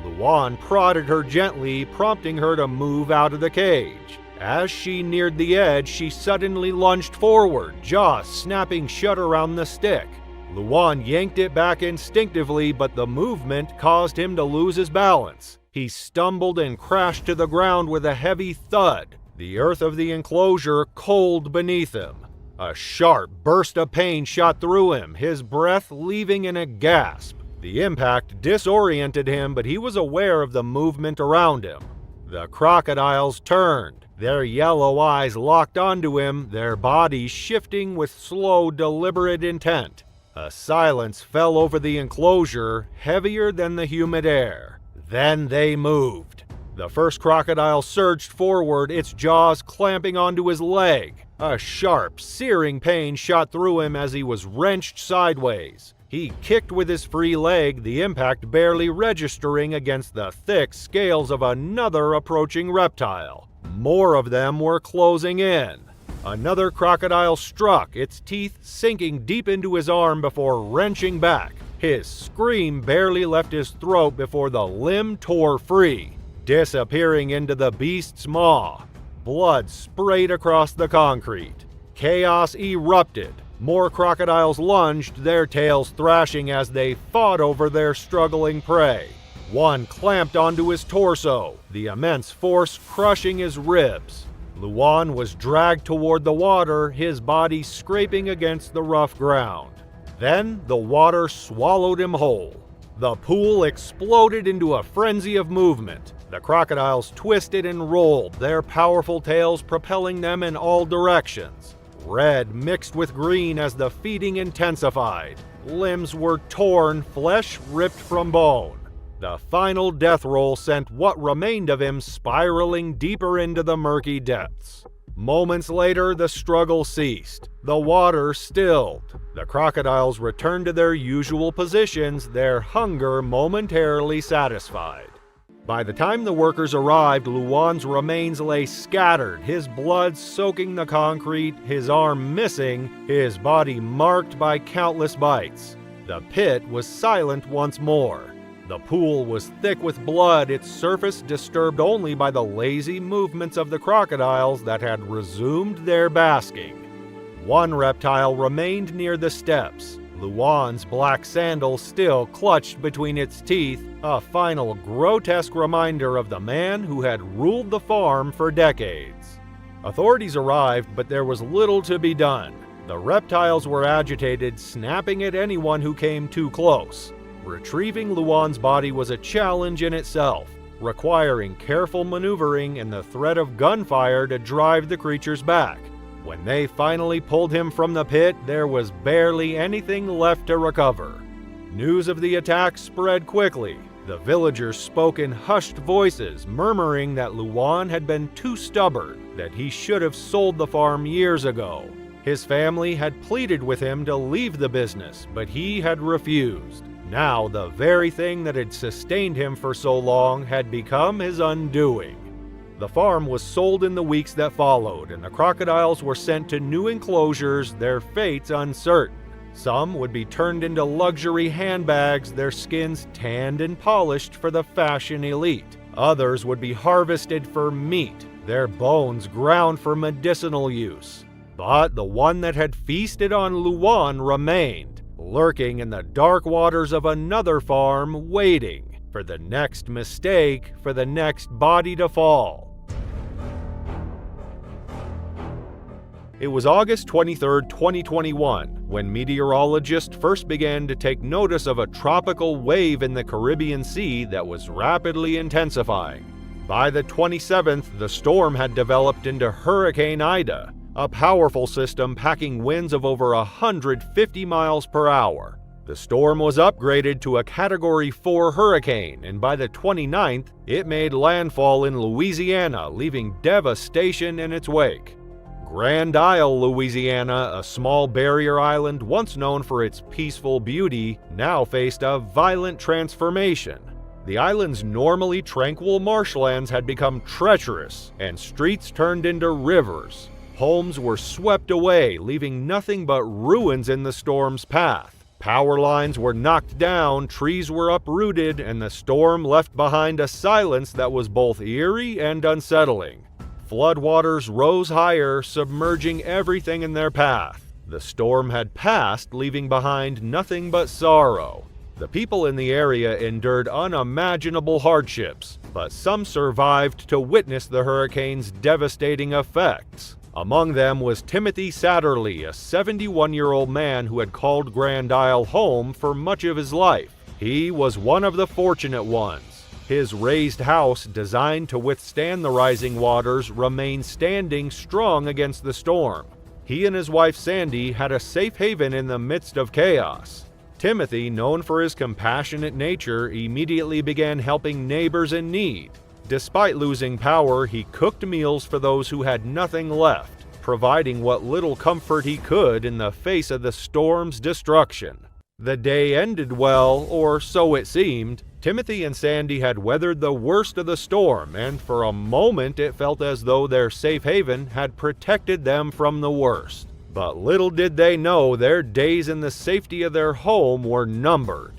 Luan prodded her gently, prompting her to move out of the cage. As she neared the edge, she suddenly lunged forward, jaws snapping shut around the stick. Luan yanked it back instinctively, but the movement caused him to lose his balance. He stumbled and crashed to the ground with a heavy thud, the earth of the enclosure cold beneath him. A sharp burst of pain shot through him, his breath leaving in a gasp. The impact disoriented him, but he was aware of the movement around him. The crocodiles turned, their yellow eyes locked onto him, their bodies shifting with slow, deliberate intent. A silence fell over the enclosure, heavier than the humid air. Then they moved. The first crocodile surged forward, its jaws clamping onto his leg. A sharp, searing pain shot through him as he was wrenched sideways. He kicked with his free leg, the impact barely registering against the thick scales of another approaching reptile. More of them were closing in. Another crocodile struck, its teeth sinking deep into his arm before wrenching back. His scream barely left his throat before the limb tore free, disappearing into the beast's maw. Blood sprayed across the concrete. Chaos erupted. More crocodiles lunged, their tails thrashing as they fought over their struggling prey. One clamped onto his torso, the immense force crushing his ribs. Luan was dragged toward the water, his body scraping against the rough ground. Then the water swallowed him whole. The pool exploded into a frenzy of movement. The crocodiles twisted and rolled, their powerful tails propelling them in all directions. Red mixed with green as the feeding intensified. Limbs were torn, flesh ripped from bone. The final death roll sent what remained of him spiraling deeper into the murky depths. Moments later, the struggle ceased. The water stilled. The crocodiles returned to their usual positions, their hunger momentarily satisfied. By the time the workers arrived, Luan's remains lay scattered, his blood soaking the concrete, his arm missing, his body marked by countless bites. The pit was silent once more. The pool was thick with blood, its surface disturbed only by the lazy movements of the crocodiles that had resumed their basking. One reptile remained near the steps. Luan's black sandal still clutched between its teeth, a final grotesque reminder of the man who had ruled the farm for decades. Authorities arrived, but there was little to be done. The reptiles were agitated, snapping at anyone who came too close. Retrieving Luan's body was a challenge in itself, requiring careful maneuvering and the threat of gunfire to drive the creatures back. When they finally pulled him from the pit, there was barely anything left to recover. News of the attack spread quickly. The villagers spoke in hushed voices, murmuring that Luan had been too stubborn, that he should have sold the farm years ago. His family had pleaded with him to leave the business, but he had refused. Now, the very thing that had sustained him for so long had become his undoing. The farm was sold in the weeks that followed, and the crocodiles were sent to new enclosures, their fates uncertain. Some would be turned into luxury handbags, their skins tanned and polished for the fashion elite. Others would be harvested for meat, their bones ground for medicinal use. But the one that had feasted on Luan remained, lurking in the dark waters of another farm, waiting for the next mistake, for the next body to fall. It was August 23, 2021, when meteorologists first began to take notice of a tropical wave in the Caribbean Sea that was rapidly intensifying. By the 27th, the storm had developed into Hurricane Ida, a powerful system packing winds of over 150 miles per hour. The storm was upgraded to a Category 4 hurricane, and by the 29th, it made landfall in Louisiana, leaving devastation in its wake. Grand Isle, Louisiana, a small barrier island once known for its peaceful beauty, now faced a violent transformation. The island's normally tranquil marshlands had become treacherous, and streets turned into rivers. Homes were swept away, leaving nothing but ruins in the storm's path. Power lines were knocked down, trees were uprooted, and the storm left behind a silence that was both eerie and unsettling. Floodwaters rose higher, submerging everything in their path. The storm had passed, leaving behind nothing but sorrow. The people in the area endured unimaginable hardships, but some survived to witness the hurricane's devastating effects. Among them was Timothy Satterlee, a 71-year-old man who had called Grand Isle home for much of his life. He was one of the fortunate ones. His raised house, designed to withstand the rising waters, remained standing strong against the storm. He and his wife Sandy had a safe haven in the midst of chaos. Timothy, known for his compassionate nature, immediately began helping neighbors in need. Despite losing power, he cooked meals for those who had nothing left, providing what little comfort he could in the face of the storm's destruction. The day ended well, or so it seemed. Timothy and Sandy had weathered the worst of the storm, and for a moment it felt as though their safe haven had protected them from the worst. But little did they know their days in the safety of their home were numbered.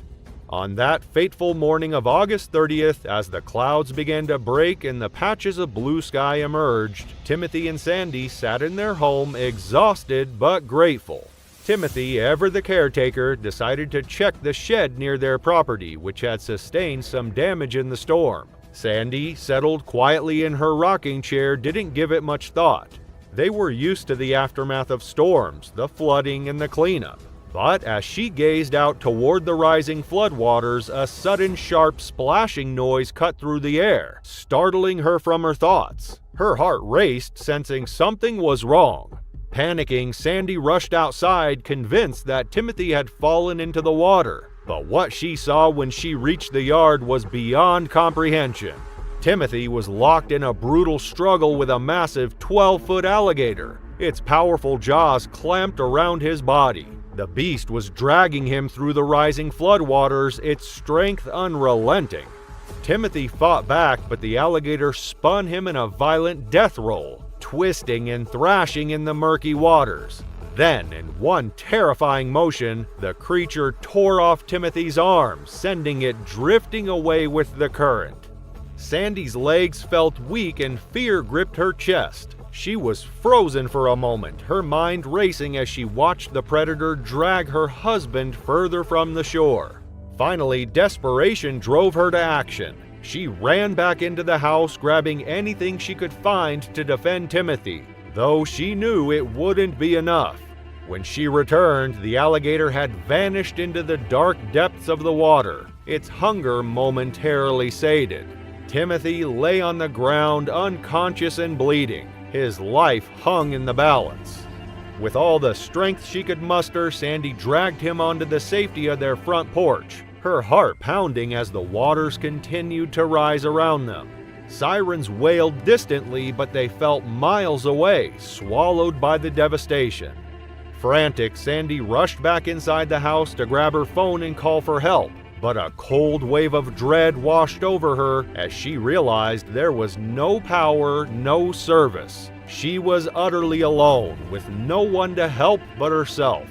On that fateful morning of August 30th, as the clouds began to break and the patches of blue sky emerged, Timothy and Sandy sat in their home exhausted but grateful. Timothy, ever the caretaker, decided to check the shed near their property, which had sustained some damage in the storm. Sandy, settled quietly in her rocking chair, didn't give it much thought. They were used to the aftermath of storms, the flooding and the cleanup. But as she gazed out toward the rising floodwaters, a sudden sharp splashing noise cut through the air, startling her from her thoughts. Her heart raced, sensing something was wrong. Panicking, Sandy rushed outside, convinced that Timothy had fallen into the water. But what she saw when she reached the yard was beyond comprehension. Timothy was locked in a brutal struggle with a massive 12-foot alligator. Its powerful jaws clamped around his body. The beast was dragging him through the rising floodwaters, its strength unrelenting. Timothy fought back, but the alligator spun him in a violent death roll, twisting and thrashing in the murky waters. Then, in one terrifying motion, the creature tore off Timothy's arm, sending it drifting away with the current. Sandy's legs felt weak and fear gripped her chest. She was frozen for a moment, her mind racing as she watched the predator drag her husband further from the shore. Finally, desperation drove her to action. She ran back into the house, grabbing anything she could find to defend Timothy, though she knew it wouldn't be enough. When she returned, the alligator had vanished into the dark depths of the water, its hunger momentarily sated. Timothy lay on the ground, unconscious and bleeding. His life hung in the balance. With all the strength she could muster, Sandy dragged him onto the safety of their front porch, her heart pounding as the waters continued to rise around them. Sirens wailed distantly, but they felt miles away, swallowed by the devastation. Frantic, Sandy rushed back inside the house to grab her phone and call for help. But a cold wave of dread washed over her as she realized there was no power, no service. She was utterly alone, with no one to help but herself.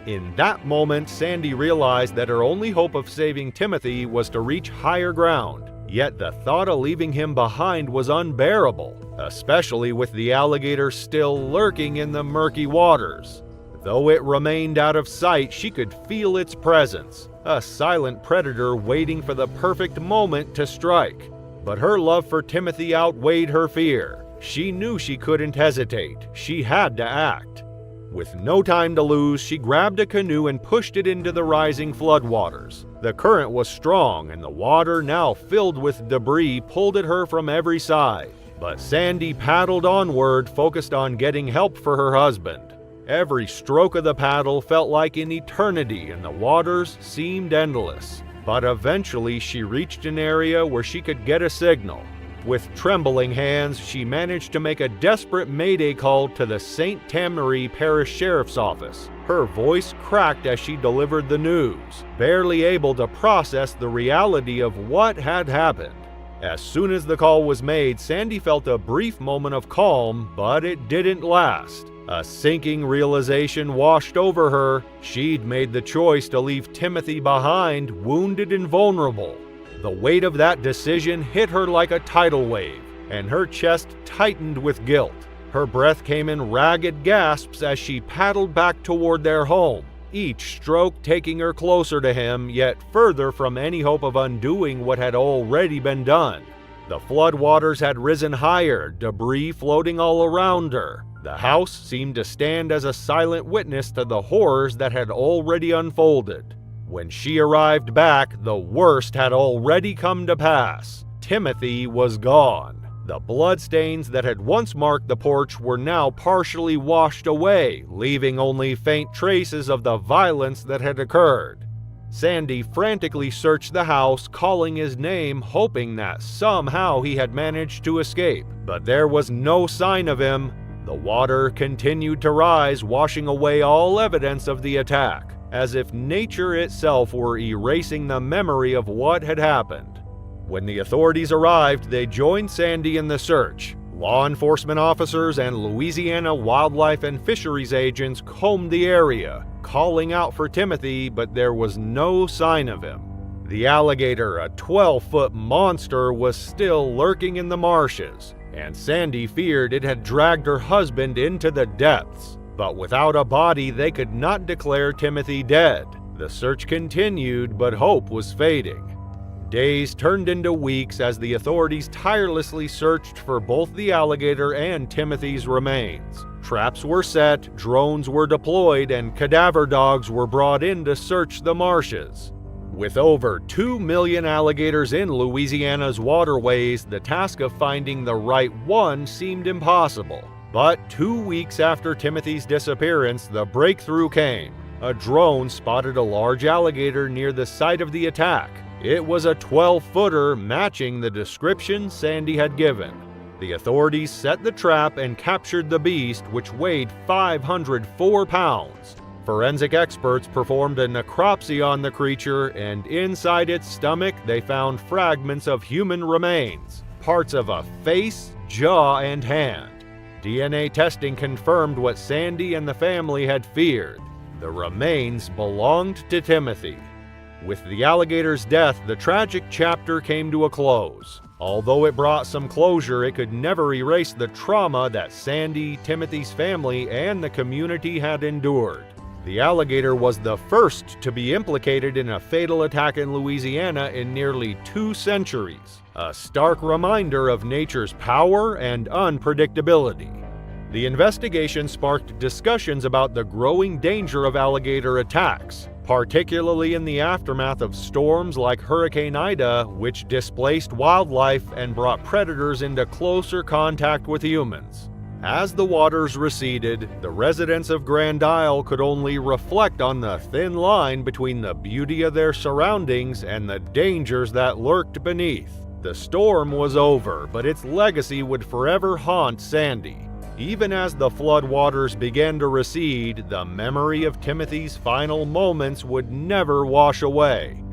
In that moment, Sandy realized that her only hope of saving Timothy was to reach higher ground. Yet the thought of leaving him behind was unbearable, especially with the alligator still lurking in the murky waters. Though it remained out of sight, she could feel its presence, a silent predator waiting for the perfect moment to strike. But her love for Timothy outweighed her fear. She knew she couldn't hesitate. She had to act. With no time to lose, she grabbed a canoe and pushed it into the rising floodwaters. The current was strong, and the water, now filled with debris, pulled at her from every side. But Sandy paddled onward, focused on getting help for her husband. Every stroke of the paddle felt like an eternity and the waters seemed endless. But eventually she reached an area where she could get a signal. With trembling hands, she managed to make a desperate mayday call to the St. Tammany Parish Sheriff's Office. Her voice cracked as she delivered the news, barely able to process the reality of what had happened. As soon as the call was made, Sandy felt a brief moment of calm, but it didn't last. A sinking realization washed over her. She'd made the choice to leave Timothy behind, wounded and vulnerable. The weight of that decision hit her like a tidal wave, and her chest tightened with guilt. Her breath came in ragged gasps as she paddled back toward their home, each stroke taking her closer to him, yet further from any hope of undoing what had already been done. The floodwaters had risen higher, debris floating all around her. The house seemed to stand as a silent witness to the horrors that had already unfolded. When she arrived back, the worst had already come to pass. Timothy was gone. The bloodstains that had once marked the porch were now partially washed away, leaving only faint traces of the violence that had occurred. Sandy frantically searched the house, calling his name, hoping that somehow he had managed to escape. But there was no sign of him. The water continued to rise, washing away all evidence of the attack, as if nature itself were erasing the memory of what had happened. When the authorities arrived, they joined Sandy in the search. Law enforcement officers and Louisiana wildlife and fisheries agents combed the area, calling out for Timothy, but there was no sign of him. The alligator, a 12-foot monster, was still lurking in the marshes, and Sandy feared it had dragged her husband into the depths. But without a body, they could not declare Timothy dead. The search continued, but hope was fading. Days turned into weeks as the authorities tirelessly searched for both the alligator and Timothy's remains. Traps were set, drones were deployed, and cadaver dogs were brought in to search the marshes. With over 2 million alligators in Louisiana's waterways, the task of finding the right one seemed impossible. But 2 weeks after Timothy's disappearance, the breakthrough came. A drone spotted a large alligator near the site of the attack. It was a 12-footer, matching the description Sandy had given. The authorities set the trap and captured the beast, which weighed 504 pounds. Forensic experts performed a necropsy on the creature, and inside its stomach they found fragments of human remains, parts of a face, jaw, and hand. DNA testing confirmed what Sandy and the family had feared. The remains belonged to Timothy. With the alligator's death, the tragic chapter came to a close. Although it brought some closure, it could never erase the trauma that Sandy, Timothy's family, and the community had endured. The alligator was the first to be implicated in a fatal attack in Louisiana in nearly 2 centuries, a stark reminder of nature's power and unpredictability. The investigation sparked discussions about the growing danger of alligator attacks, particularly in the aftermath of storms like Hurricane Ida, which displaced wildlife and brought predators into closer contact with humans. As the waters receded, the residents of Grand Isle could only reflect on the thin line between the beauty of their surroundings and the dangers that lurked beneath. The storm was over, but its legacy would forever haunt Sandy. Even as the floodwaters began to recede, the memory of Timothy's final moments would never wash away.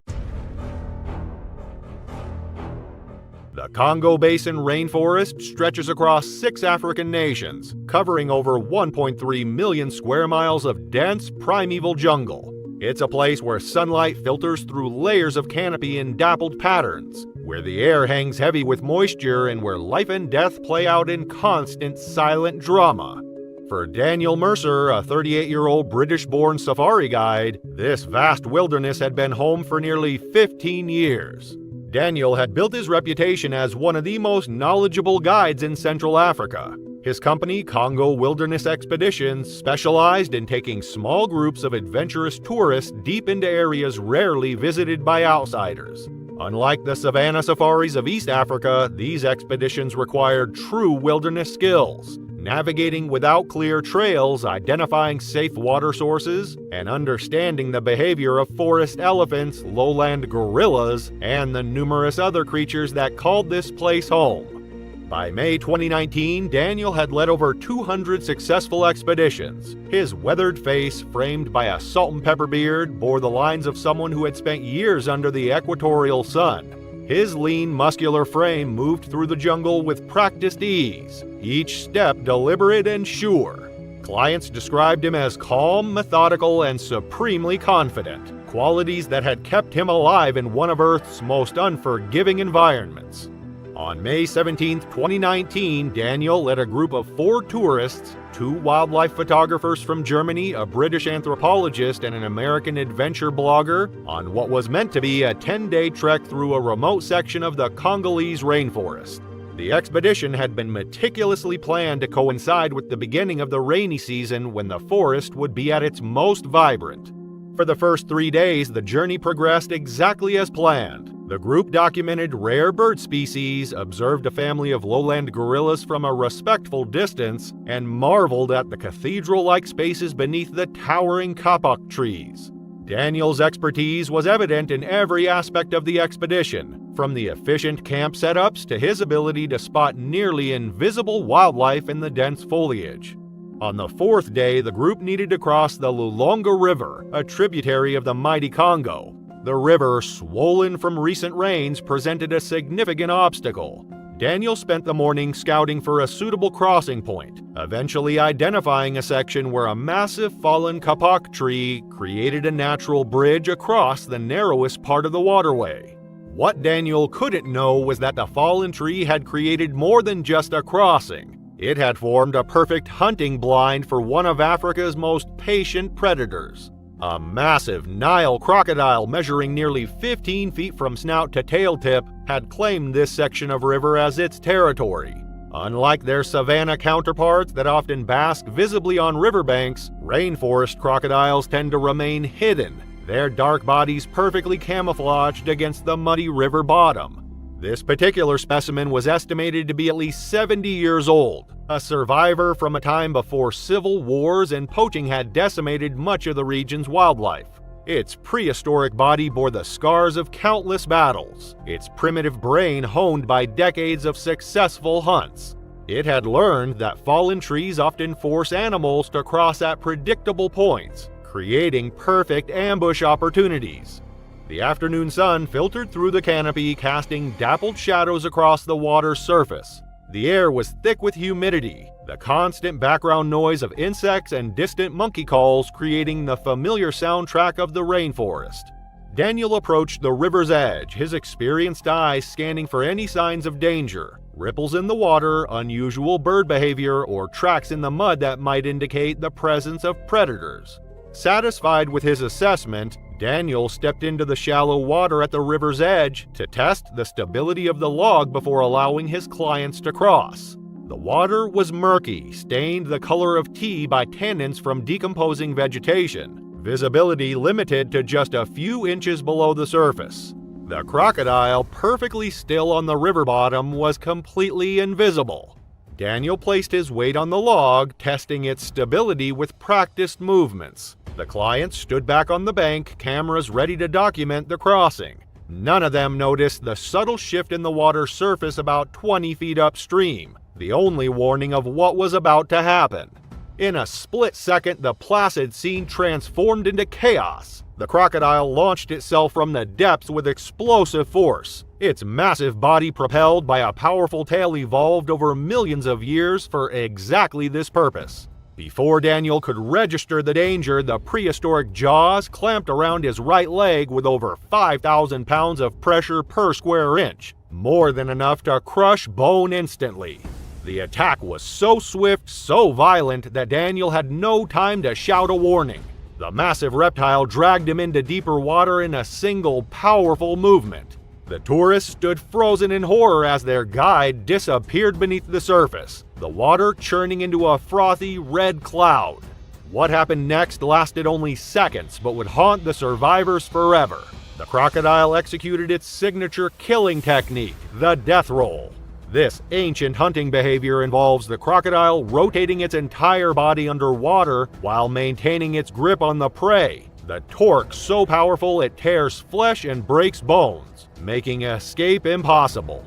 The Congo Basin rainforest stretches across 6 African nations, covering over 1.3 million square miles of dense, primeval jungle. It's a place where sunlight filters through layers of canopy in dappled patterns, where the air hangs heavy with moisture, and where life and death play out in constant, silent drama. For Daniel Mercer, a 38-year-old British-born safari guide, this vast wilderness had been home for nearly 15 years. Daniel had built his reputation as one of the most knowledgeable guides in Central Africa. His company, Congo Wilderness Expeditions, specialized in taking small groups of adventurous tourists deep into areas rarely visited by outsiders. Unlike the savanna safaris of East Africa, these expeditions required true wilderness skills: navigating without clear trails, identifying safe water sources, and understanding the behavior of forest elephants, lowland gorillas, and the numerous other creatures that called this place home. By May 2019, Daniel had led over 200 successful expeditions. His weathered face, framed by a salt and pepper beard, bore the lines of someone who had spent years under the equatorial sun. His lean, muscular frame moved through the jungle with practiced ease, each step deliberate and sure. Clients described him as calm, methodical, and supremely confident, qualities that had kept him alive in one of Earth's most unforgiving environments. On May 17, 2019, Daniel led a group of 4 tourists, 2 wildlife photographers from Germany, a British anthropologist, and an American adventure blogger, on what was meant to be a 10-day trek through a remote section of the Congolese rainforest. The expedition had been meticulously planned to coincide with the beginning of the rainy season when the forest would be at its most vibrant. For the first 3 days, the journey progressed exactly as planned. The group documented rare bird species, observed a family of lowland gorillas from a respectful distance, and marveled at the cathedral-like spaces beneath the towering kapok trees. Daniel's expertise was evident in every aspect of the expedition, from the efficient camp setups to his ability to spot nearly invisible wildlife in the dense foliage. On the 4th day, the group needed to cross the Lulonga River, a tributary of the mighty Congo. The river, swollen from recent rains, presented a significant obstacle. Daniel spent the morning scouting for a suitable crossing point, eventually identifying a section where a massive fallen kapok tree created a natural bridge across the narrowest part of the waterway. What Daniel couldn't know was that the fallen tree had created more than just a crossing. It had formed a perfect hunting blind for one of Africa's most patient predators. A massive Nile crocodile measuring nearly 15 feet from snout to tail tip had claimed this section of river as its territory. Unlike their savanna counterparts that often bask visibly on riverbanks, rainforest crocodiles tend to remain hidden, their dark bodies perfectly camouflaged against the muddy river bottom. This particular specimen was estimated to be at least 70 years old, a survivor from a time before civil wars and poaching had decimated much of the region's wildlife. Its prehistoric body bore the scars of countless battles, its primitive brain honed by decades of successful hunts. It had learned that fallen trees often force animals to cross at predictable points, creating perfect ambush opportunities. The afternoon sun filtered through the canopy, casting dappled shadows across the water's surface. The air was thick with humidity, the constant background noise of insects and distant monkey calls creating the familiar soundtrack of the rainforest. Daniel approached the river's edge, his experienced eyes scanning for any signs of danger, ripples in the water, unusual bird behavior, or tracks in the mud that might indicate the presence of predators. Satisfied with his assessment, Daniel stepped into the shallow water at the river's edge to test the stability of the log before allowing his clients to cross. The water was murky, stained the color of tea by tannins from decomposing vegetation, visibility limited to just a few inches below the surface. The crocodile, perfectly still on the river bottom, was completely invisible. Daniel placed his weight on the log, testing its stability with practiced movements. The clients stood back on the bank, cameras ready to document the crossing. None of them noticed the subtle shift in the water's surface about 20 feet upstream, the only warning of what was about to happen. In a split second, the placid scene transformed into chaos. The crocodile launched itself from the depths with explosive force. Its massive body, propelled by a powerful tail, evolved over millions of years for exactly this purpose. Before Daniel could register the danger, the prehistoric jaws clamped around his right leg with over 5,000 pounds of pressure per square inch, more than enough to crush bone instantly. The attack was so swift, so violent, that Daniel had no time to shout a warning. The massive reptile dragged him into deeper water in a single powerful movement. The tourists stood frozen in horror as their guide disappeared beneath the surface, the water churning into a frothy red cloud. What happened next lasted only seconds, but would haunt the survivors forever. The crocodile executed its signature killing technique, the death roll. This ancient hunting behavior involves the crocodile rotating its entire body underwater while maintaining its grip on the prey. The torque so powerful it tears flesh and breaks bones, making escape impossible.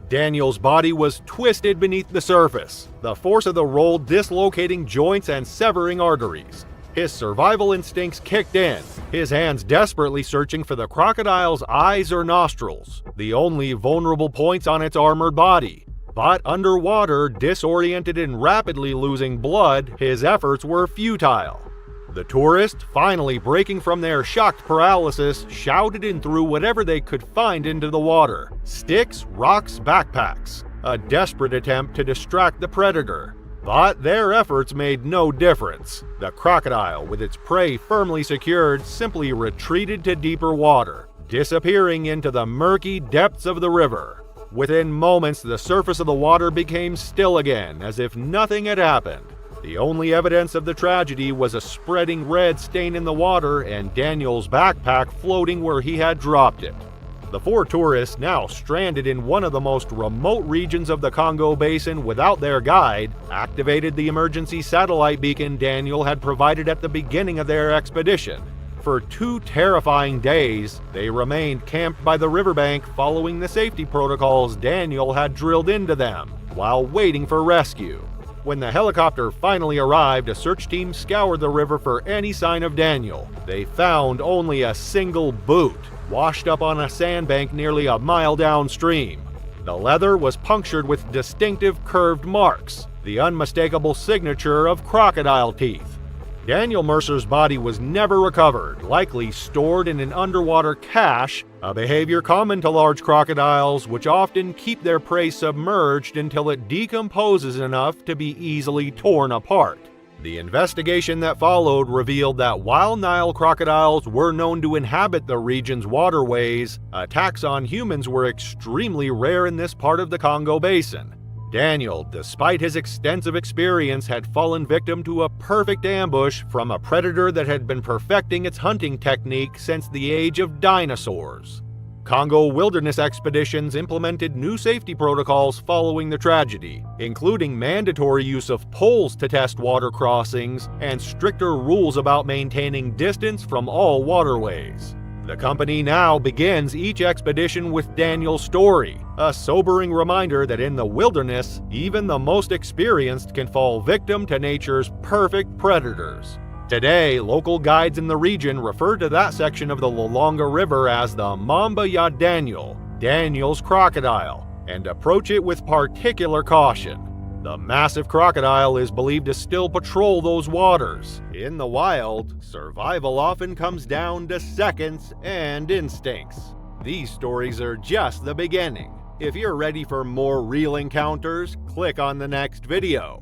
Daniel's body was twisted beneath the surface, the force of the roll dislocating joints and severing arteries. His survival instincts kicked in, his hands desperately searching for the crocodile's eyes or nostrils, the only vulnerable points on its armored body. But underwater, disoriented and rapidly losing blood, his efforts were futile. The tourists, finally breaking from their shocked paralysis, shouted and threw whatever they could find into the water: sticks, rocks, backpacks, a desperate attempt to distract the predator. But their efforts made no difference. The crocodile, with its prey firmly secured, simply retreated to deeper water, disappearing into the murky depths of the river. Within moments, the surface of the water became still again, as if nothing had happened. The only evidence of the tragedy was a spreading red stain in the water and Daniel's backpack floating where he had dropped it. The 4 tourists, now stranded in one of the most remote regions of the Congo Basin without their guide, activated the emergency satellite beacon Daniel had provided at the beginning of their expedition. For 2 terrifying days, they remained camped by the riverbank following the safety protocols Daniel had drilled into them, while waiting for rescue. When the helicopter finally arrived, a search team scoured the river for any sign of Daniel. They found only a single boot, washed up on a sandbank nearly a mile downstream. The leather was punctured with distinctive curved marks, the unmistakable signature of crocodile teeth. Daniel Mercer's body was never recovered, likely stored in an underwater cache, a behavior common to large crocodiles, which often keep their prey submerged until it decomposes enough to be easily torn apart. The investigation that followed revealed that while Nile crocodiles were known to inhabit the region's waterways, attacks on humans were extremely rare in this part of the Congo Basin. Daniel, despite his extensive experience, had fallen victim to a perfect ambush from a predator that had been perfecting its hunting technique since the age of dinosaurs. Congo wilderness expeditions implemented new safety protocols following the tragedy, including mandatory use of poles to test water crossings and stricter rules about maintaining distance from all waterways. The company now begins each expedition with Daniel's story, a sobering reminder that in the wilderness, even the most experienced can fall victim to nature's perfect predators. Today, local guides in the region refer to that section of the Lolonga River as the Mamba ya Daniel, Daniel's crocodile, and approach it with particular caution. The massive crocodile is believed to still patrol those waters. In the wild, survival often comes down to seconds and instincts. These stories are just the beginning. If you're ready for more real encounters, click on the next video.